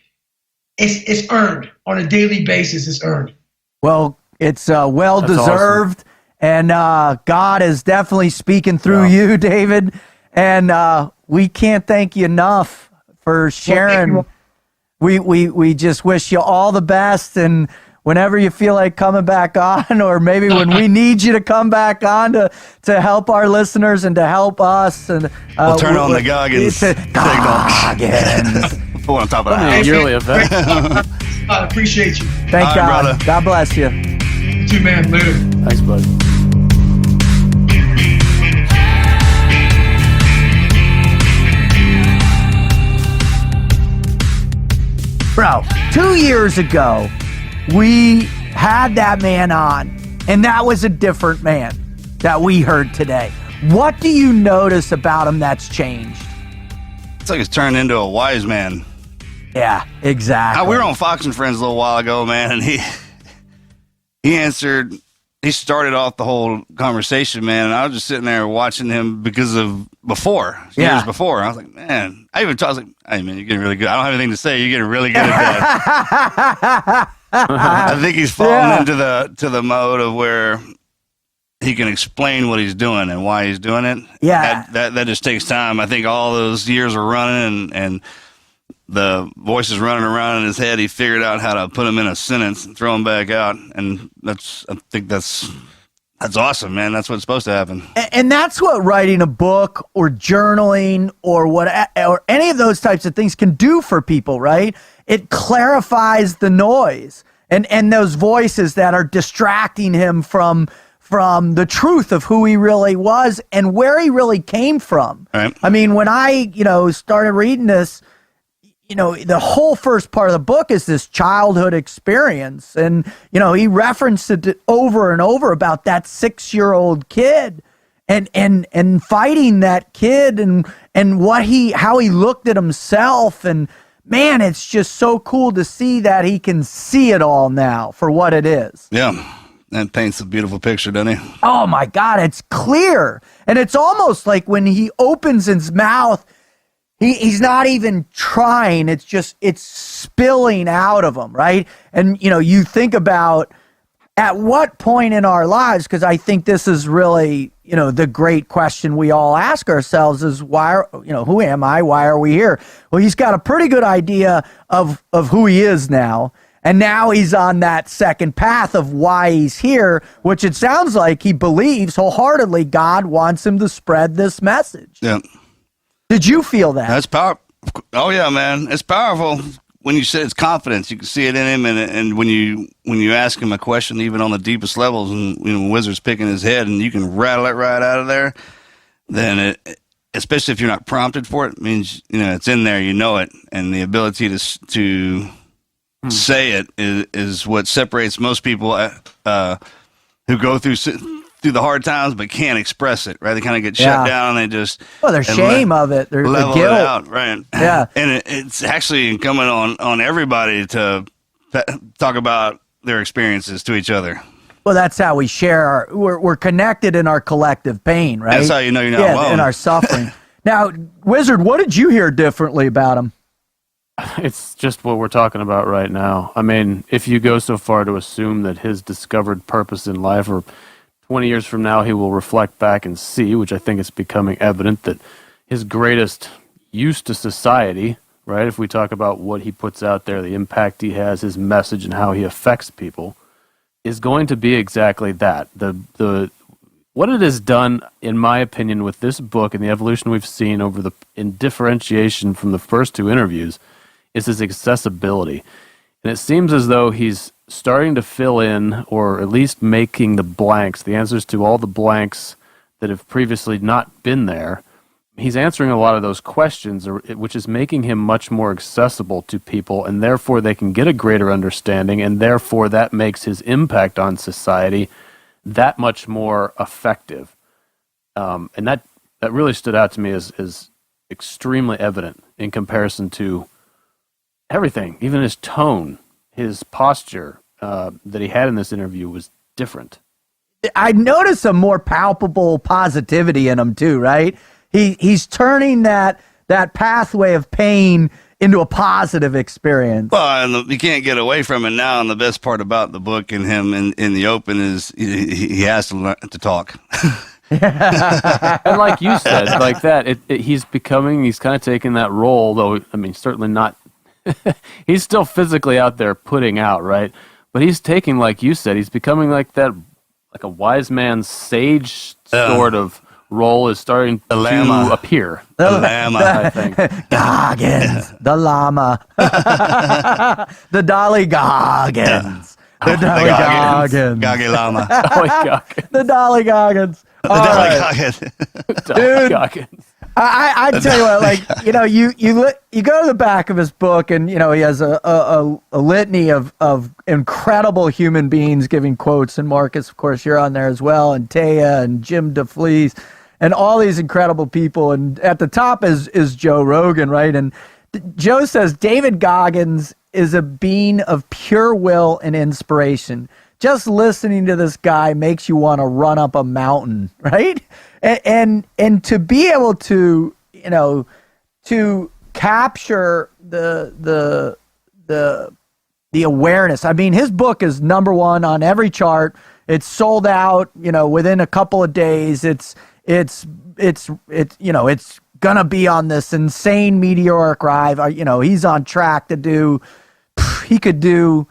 It's earned on a daily basis. It's earned. Well, it's well-deserved, awesome. And God is definitely speaking through you, David. And we can't thank you enough for sharing. Well, we just wish you all the best, and whenever you feel like coming back on, or maybe when we need you to come back on to help our listeners and to help us, and we'll turn on the Goggins signal. Goggins. We're on top of that. Yearly event. I appreciate you. Thank God. Brother. God bless you. You too, man. Later. Thanks, bud. Bro, 2 years ago, we had that man on, and that was a different man that we heard today. What do you notice about him that's changed? It's like he's turned into a wise man. Yeah, exactly. We were on Fox and Friends a little while ago, man, and he started off the whole conversation, man, and I was just sitting there watching him because of years before. I was like, man, I was like, hey, man, you're getting really good. I don't have anything to say. You're getting really good at that. I think he's fallen into the mode of where he can explain what he's doing and why he's doing it. Yeah. That just takes time. I think all those years are running and the voices running around in his head, he figured out how to put them in a sentence and throw them back out. And I think that's awesome, man. That's what's supposed to happen. And that's what writing a book or journaling or any of those types of things can do for people, right? It clarifies the noise and those voices that are distracting him from the truth of who he really was and where he really came from. Right. I mean, when I, started reading this, the whole first part of the book is this childhood experience. And, he referenced it over and over about that 6-year-old kid and fighting that kid and how he looked at himself. And man, it's just so cool to see that he can see it all now for what it is. Yeah. That paints a beautiful picture, doesn't he? Oh my God, it's clear. And it's almost like when he opens his mouth, he's not even trying. It's spilling out of him, right? And, you think about at what point in our lives, because I think this is really, the great question we all ask ourselves is who am I? Why are we here? Well, he's got a pretty good idea of who he is now. And now he's on that second path of why he's here, which it sounds like he believes wholeheartedly God wants him to spread this message. Yeah. Did you feel that? That's powerful. Oh yeah, man. It's powerful when you say it's confidence. You can see it in him, and when you ask him a question, even on the deepest levels, and Wizard's picking his head, and you can rattle it right out of there. Then especially if you're not prompted for it, means it's in there. You know it, and the ability to say it is what separates most people who go through the hard times but can't express it, right? They kind of get shut down and they just... Well, their shame of it. Their level guilt. It out, right? Yeah. And it's actually incumbent on everybody to talk about their experiences to each other. Well, that's how we share we're connected in our collective pain, right? That's how you know you're not alone. In our suffering. Now, Wizard, what did you hear differently about him? It's just what we're talking about right now. I mean, if you go so far to assume that his discovered purpose in life, or 20 years from now, he will reflect back and see, which I think is becoming evident, that his greatest use to society, right? If we talk about what he puts out there, the impact he has, his message, and how he affects people, is going to be exactly that. The what it has done, in my opinion, with this book and the evolution we've seen in differentiation from the first two interviews, is his accessibility. And it seems as though he's starting to fill in, or at least making the blanks, the answers to all the blanks that have previously not been there. He's answering a lot of those questions, which is making him much more accessible to people, and therefore they can get a greater understanding, and therefore that makes his impact on society that much more effective. And that really stood out to me as extremely evident in comparison to everything. Even his tone, his posture that he had in this interview was different. I noticed a more palpable positivity in him too, right? He's turning that pathway of pain into a positive experience. Well, and you can't get away from it now. And the best part about the book and him in the open is he has to learn to talk. And like you said, like that, he's kind of taking that role, though, I mean, certainly not, he's still physically out there putting out, right? But he's taking, like you said, he's becoming like a wise man, sage sort of role is starting to appear. The llama, I think. Goggins, the llama, the Dolly Goggins, the Dolly Goggins, Goggy llama, Dolly Goggins. the Dolly Goggins. the Dolly Goggins. Dolly Goggins. I tell you what, like, you go to the back of his book, and he has a litany of incredible human beings giving quotes, and Marcus, of course, you're on there as well, and Taya and Jim DeFleece, and all these incredible people, and at the top is Joe Rogan, right? And Joe says David Goggins is a being of pure will and inspiration. Just listening to this guy makes you want to run up a mountain, right? And to be able to, to capture the awareness. I mean, his book is #1 on every chart. It's sold out, within a couple of days. It's gonna be on this insane meteoric rise. He's on track to do. He could do,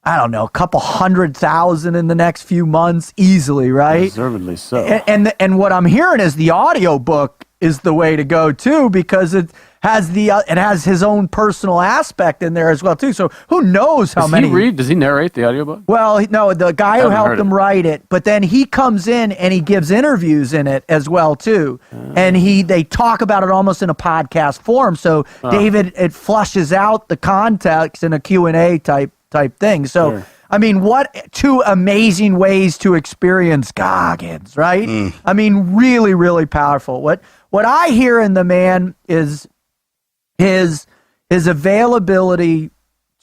I don't know, a couple 100,000 in the next few months easily, right? Deservedly so. And what I'm hearing is the audio book is the way to go too, because it has his own personal aspect in there as well too. So who knows how many? Does he narrate the audiobook? Well, no, the guy who helped him write it, but then he comes in and he gives interviews in it as well too. And they talk about it almost in a podcast form. So David, it flushes out the context in a Q&A type thing. So, sure. I mean, what two amazing ways to experience Goggins, right? I mean, really, really powerful. What I hear in the man is his availability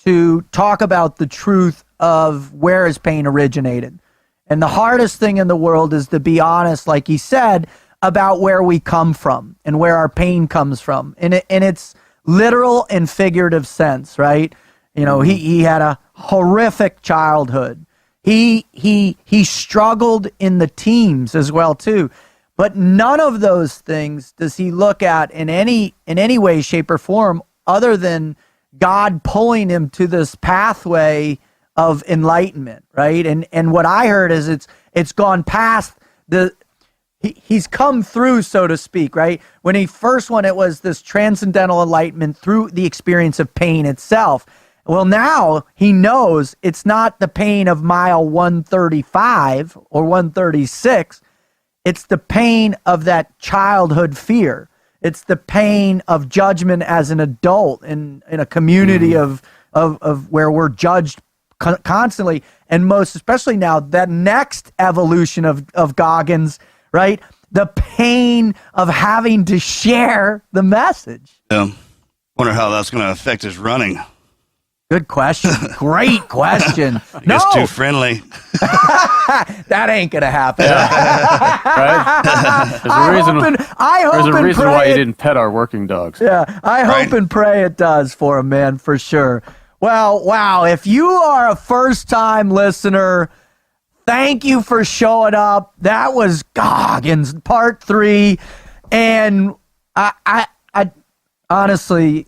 to talk about the truth of where his pain originated. And the hardest thing in the world is to be honest, like he said, about where we come from and where our pain comes from. In its literal and figurative sense, right? He had a horrific childhood. He struggled in the teens as well too. But none of those things does he look at in any way, shape, or form other than God pulling him to this pathway of enlightenment, right? And what I heard is it's gone past he's come through, so to speak, right? When he first went, it was this transcendental enlightenment through the experience of pain itself. Well, now he knows it's not the pain of mile 135 or 136. It's the pain of that childhood fear. It's the pain of judgment as an adult in a community of where we're judged constantly. And most especially now, that next evolution of Goggins, right? The pain of having to share the message. Yeah. Wonder how that's going to affect his running. Good question. Great question. I guess too friendly. That ain't gonna happen. Right? There's a reason why you didn't pet our working dogs. Yeah, I hope and pray it does for him, man, for sure. Well, wow. If you are a first-time listener, thank you for showing up. That was Goggins, part 3, and I honestly,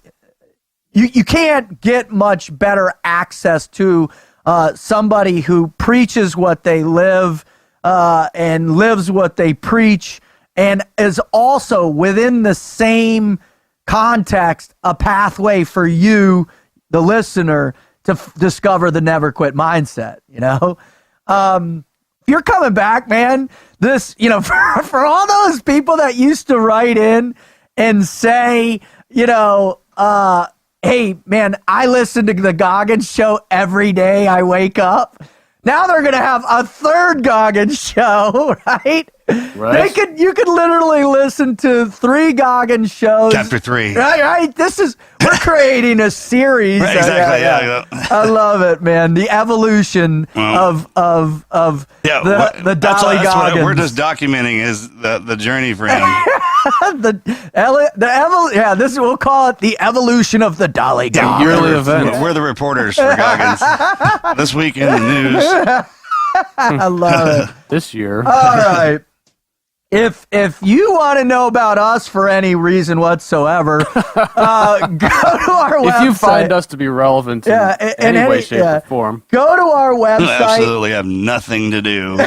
you can't get much better access to somebody who preaches what they live and lives what they preach, and is also within the same context a pathway for you, the listener, to discover the never quit mindset. If you're coming back, man, this, for all those people that used to write in and say, hey, man, I listen to the Goggins show every day I wake up. Now they're going to have a third Goggins show, right? Right. You could literally listen to 3 Goggins shows. Chapter 3. Right. We're creating a series. Right, exactly. Yeah. I love it, man. The evolution of the Dolly Goggins. We're just documenting is the journey for him. We'll call it the evolution of the Dolly Goggins. Yearly event. We're the reporters for Goggins. This week in the news. I love it. This year. All right. If you want to know about us for any reason whatsoever, go to our website. If you find us to be relevant in any way, shape, or form, go to our website. Absolutely have nothing to do.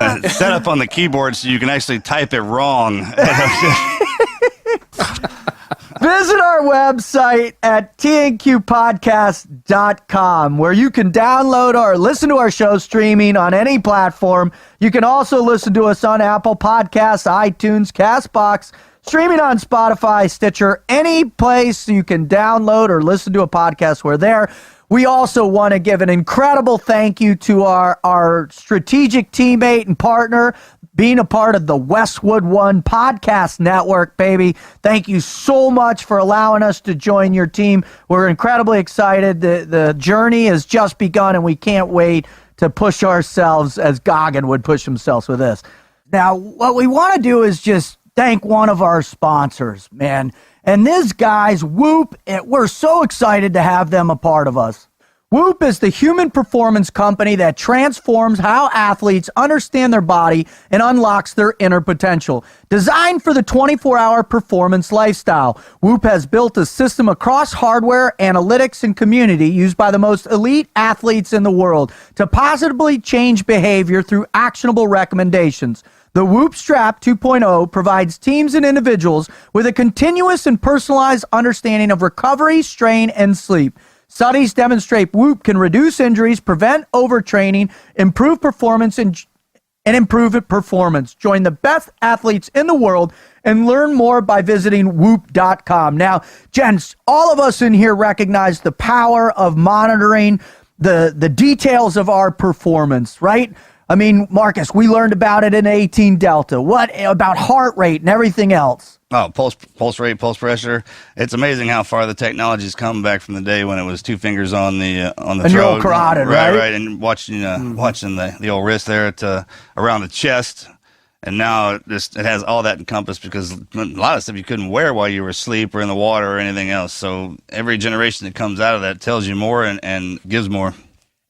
And, set up on the keyboard so you can actually type it wrong. Visit our website at tnqpodcast.com, where you can download or listen to our show streaming on any platform. You can also listen to us on Apple Podcasts, iTunes, CastBox, streaming on Spotify, Stitcher, any place you can download or listen to a podcast. We're there. We also want to give an incredible thank you to our strategic teammate and partner, being a part of the Westwood One Podcast Network, baby. Thank you so much for allowing us to join your team. We're incredibly excited. The journey has just begun, and we can't wait to push ourselves as Goggin would push himself with this. Now, what we want to do is just thank one of our sponsors, man. And this guy's Whoop. We're so excited to have them a part of us. Whoop is the human performance company that transforms how athletes understand their body and unlocks their inner potential. Designed for the 24-hour performance lifestyle, Whoop has built a system across hardware, analytics, and community used by the most elite athletes in the world to positively change behavior through actionable recommendations. The Whoop Strap 2.0 provides teams and individuals with a continuous and personalized understanding of recovery, strain, and sleep. Studies demonstrate Whoop can reduce injuries, prevent overtraining, improve performance, and improve performance. Join the best athletes in the world and learn more by visiting whoop.com. Now, gents, all of us in here recognize the power of monitoring the details of our performance, right? I mean, Marcus, we learned about it in 18 Delta. What about heart rate and everything else? Oh, pulse rate, pulse pressure. It's amazing how far the technology's come back from the day when it was 2 fingers on the throat. Your old carotid, right? Right, and watching the old wrist there to around the chest. And now it has all that encompassed because a lot of stuff you couldn't wear while you were asleep or in the water or anything else. So every generation that comes out of that tells you more and gives more.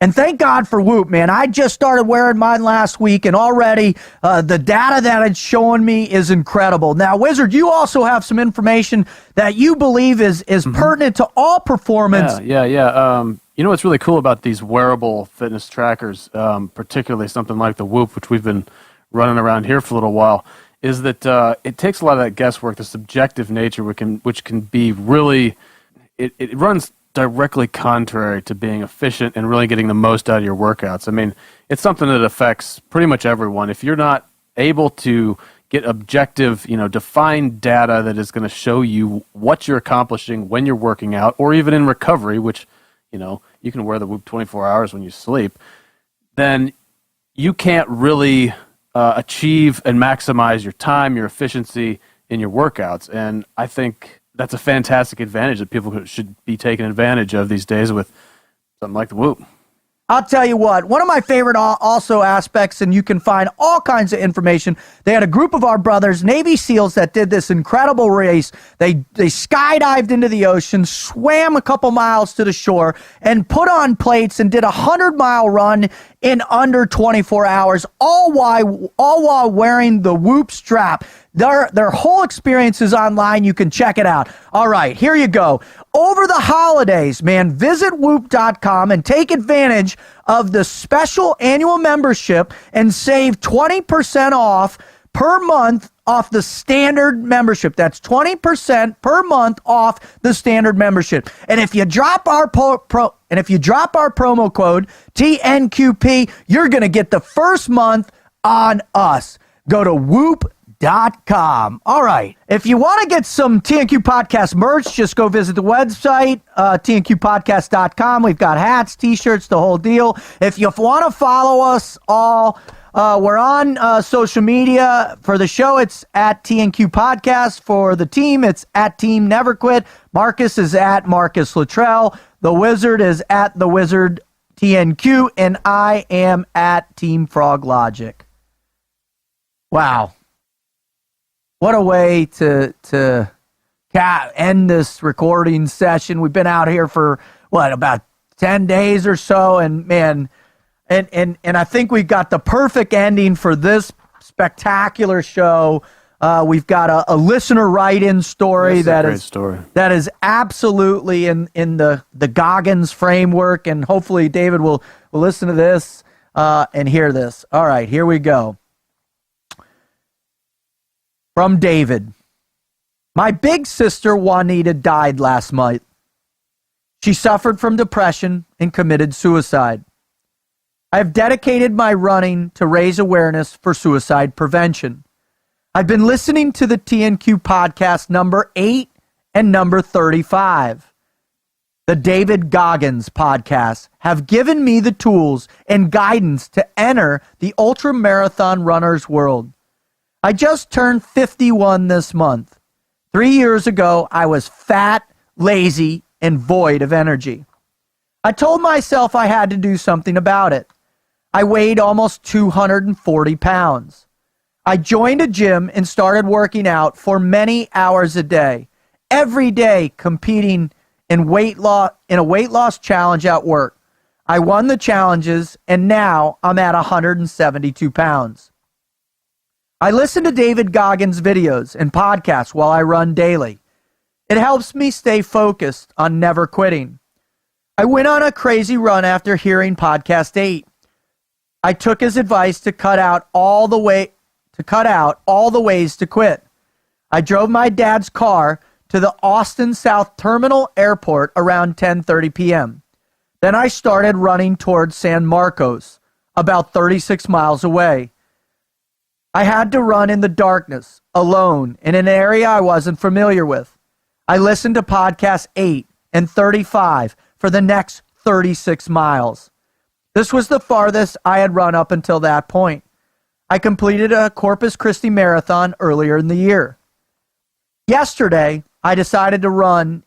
And thank God for Whoop, man. I just started wearing mine last week, and already the data that it's showing me is incredible. Now, Wizard, you also have some information that you believe is pertinent to all performance. Yeah. You know what's really cool about these wearable fitness trackers, particularly something like the Whoop, which we've been running around here for a little while, is that it takes a lot of that guesswork, the subjective nature, which can be really, it runs directly contrary to being efficient and really getting the most out of your workouts. I mean, it's something that affects pretty much everyone. If you're not able to get objective, defined data that is going to show you what you're accomplishing when you're working out, or even in recovery, which, you can wear the Whoop 24 hours when you sleep, then you can't really achieve and maximize your time, your efficiency in your workouts. And I think that's a fantastic advantage that people should be taking advantage of these days with something like the Whoop. I'll tell you what, one of my favorite also aspects, and you can find all kinds of information. They had a group of our brothers, Navy SEALs, that did this incredible race. They skydived into the ocean, swam a couple miles to the shore, and put on plates and did a 100-mile run in under 24 hours, all while wearing the Whoop strap. Their whole experience is online. You can check it out. All right, here you go. Over the holidays, man, visit Whoop.com and take advantage of the special annual membership and save 20% off per month off the standard membership. That's 20% per month off the standard membership. And if you drop our promo code TNQP, you're going to get the first month on us. Go to Whoop.com. All right. If you want to get some TNQ Podcast merch, just go visit the website, tnqpodcast.com. We've got hats, t-shirts, the whole deal. If you want to follow us all, we're on social media. For the show, it's at TNQ Podcast. For the team, it's at Team Never Quit. Marcus is at Marcus Luttrell. The Wizard is at The Wizard TNQ. And I am at Team Frog Logic. Wow. What a way to end this recording session. We've been out here for, about 10 days or so, and man, and I think we've got the perfect ending for this spectacular show. We've got a listener write-in story that is absolutely in the Goggins framework, and hopefully David will listen to this and hear this. All right, here we go. From David. My big sister Juanita died last month. She suffered from depression and committed suicide. I have dedicated my running to raise awareness for suicide prevention. I've been listening to the TNQ podcast number 8 and number 35. The David Goggins podcast have given me the tools and guidance to enter the ultramarathon runner's world. I just turned 51 this month. 3 years ago, I was fat, lazy, and void of energy. I told myself I had to do something about it. I weighed almost 240 pounds. I joined a gym and started working out for many hours a day, every day competing in a weight loss challenge at work. I won the challenges, and now I'm at 172 pounds. I listen to David Goggins' videos and podcasts while I run daily. It helps me stay focused on never quitting. I went on a crazy run after hearing podcast 8. I took his advice to cut out all the ways to quit. I drove my dad's car to the Austin South Terminal Airport around 10:30 p.m. Then I started running towards San Marcos, about 36 miles away. I had to run in the darkness, alone, in an area I wasn't familiar with. I listened to podcasts 8 and 35 for the next 36 miles. This was the farthest I had run up until that point. I completed a Corpus Christi marathon earlier in the year. Yesterday, I decided to run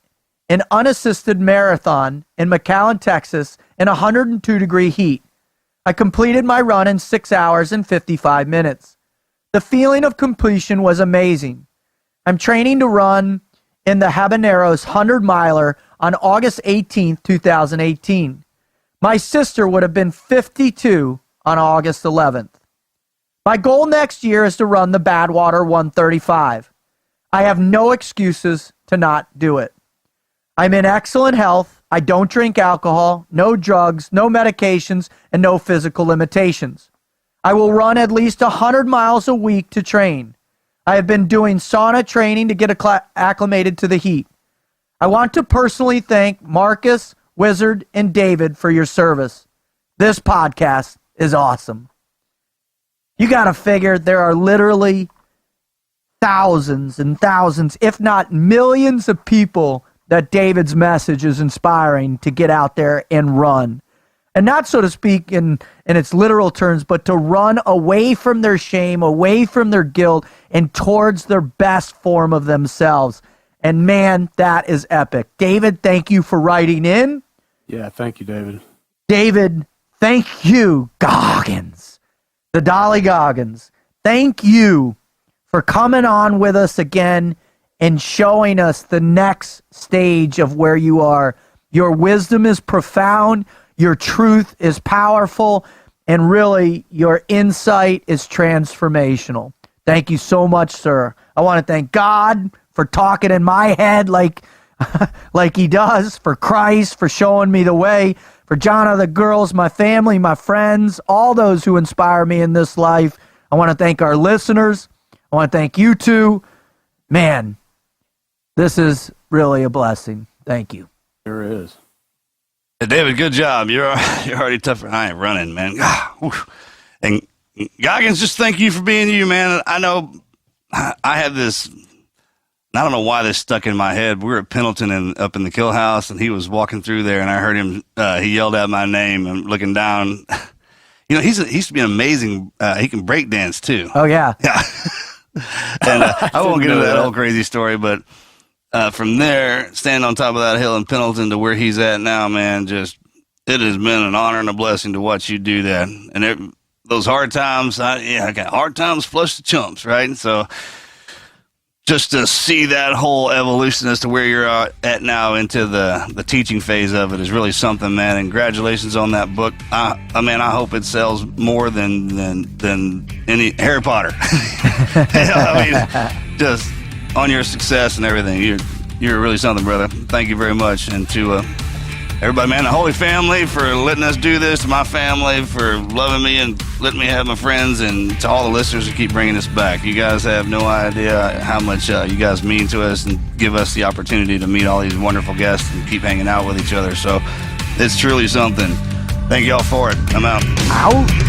an unassisted marathon in McAllen, Texas in 102-degree heat. I completed my run in 6 hours and 55 minutes. The feeling of completion was amazing. I'm training to run in the Habaneros 100-miler on August 18, 2018. My sister would have been 52 on August 11th. My goal next year is to run the Badwater 135. I have no excuses to not do it. I'm in excellent health. I don't drink alcohol, no drugs, no medications, and no physical limitations. I will run at least 100 miles a week to train. I have been doing sauna training to get acclimated to the heat. I want to personally thank Marcus, Wizard, and David for your service. This podcast is awesome. You got to figure there are literally thousands and thousands, if not millions of people that David's message is inspiring to get out there and run. And not, so to speak, in its literal terms, but to run away from their shame, away from their guilt, and towards their best form of themselves. And man, that is epic. David, thank you for writing in. Yeah, thank you, David. David, thank you, Goggins, the Dolly Goggins. Thank you for coming on with us again and showing us the next stage of where you are. Your wisdom is profound, your truth is powerful, and really your insight is transformational. Thank you so much, sir. I want to thank God for talking in my head like he does, for Christ, for showing me the way, for Jonna, the girls, my family, my friends, all those who inspire me in this life. I want to thank our listeners. I want to thank you two. Man, this is really a blessing. Thank you. Sure is. Hey, David, good job. You're already tougher than I am running, man. And Goggins, just thank you for being you, man. I know I had this, I don't know why this stuck in my head. We were at Pendleton and up in the Kill House, and he was walking through there, and I heard him, he yelled out my name, and looking down. You know, he used to be an amazing, he can break dance too. Oh, yeah. Yeah. And I won't get into that whole crazy story, but from there, standing on top of that hill in Pendleton to where he's at now, man, just it has been an honor and a blessing to watch you do that. And those hard times, I got hard times flush the chumps, right? And so just to see that whole evolution as to where you're at now into the teaching phase of it is really something, man. And congratulations on that book. I hope it sells more than any Harry Potter. I mean, just on your success and everything. You're really something, brother. Thank you very much. And to everybody, man, the Holy Family for letting us do this, to my family for loving me and letting me have my friends, and to all the listeners who keep bringing us back. You guys have no idea how much you guys mean to us and give us the opportunity to meet all these wonderful guests and keep hanging out with each other. So it's truly something. Thank y'all for it. I'm out. Out.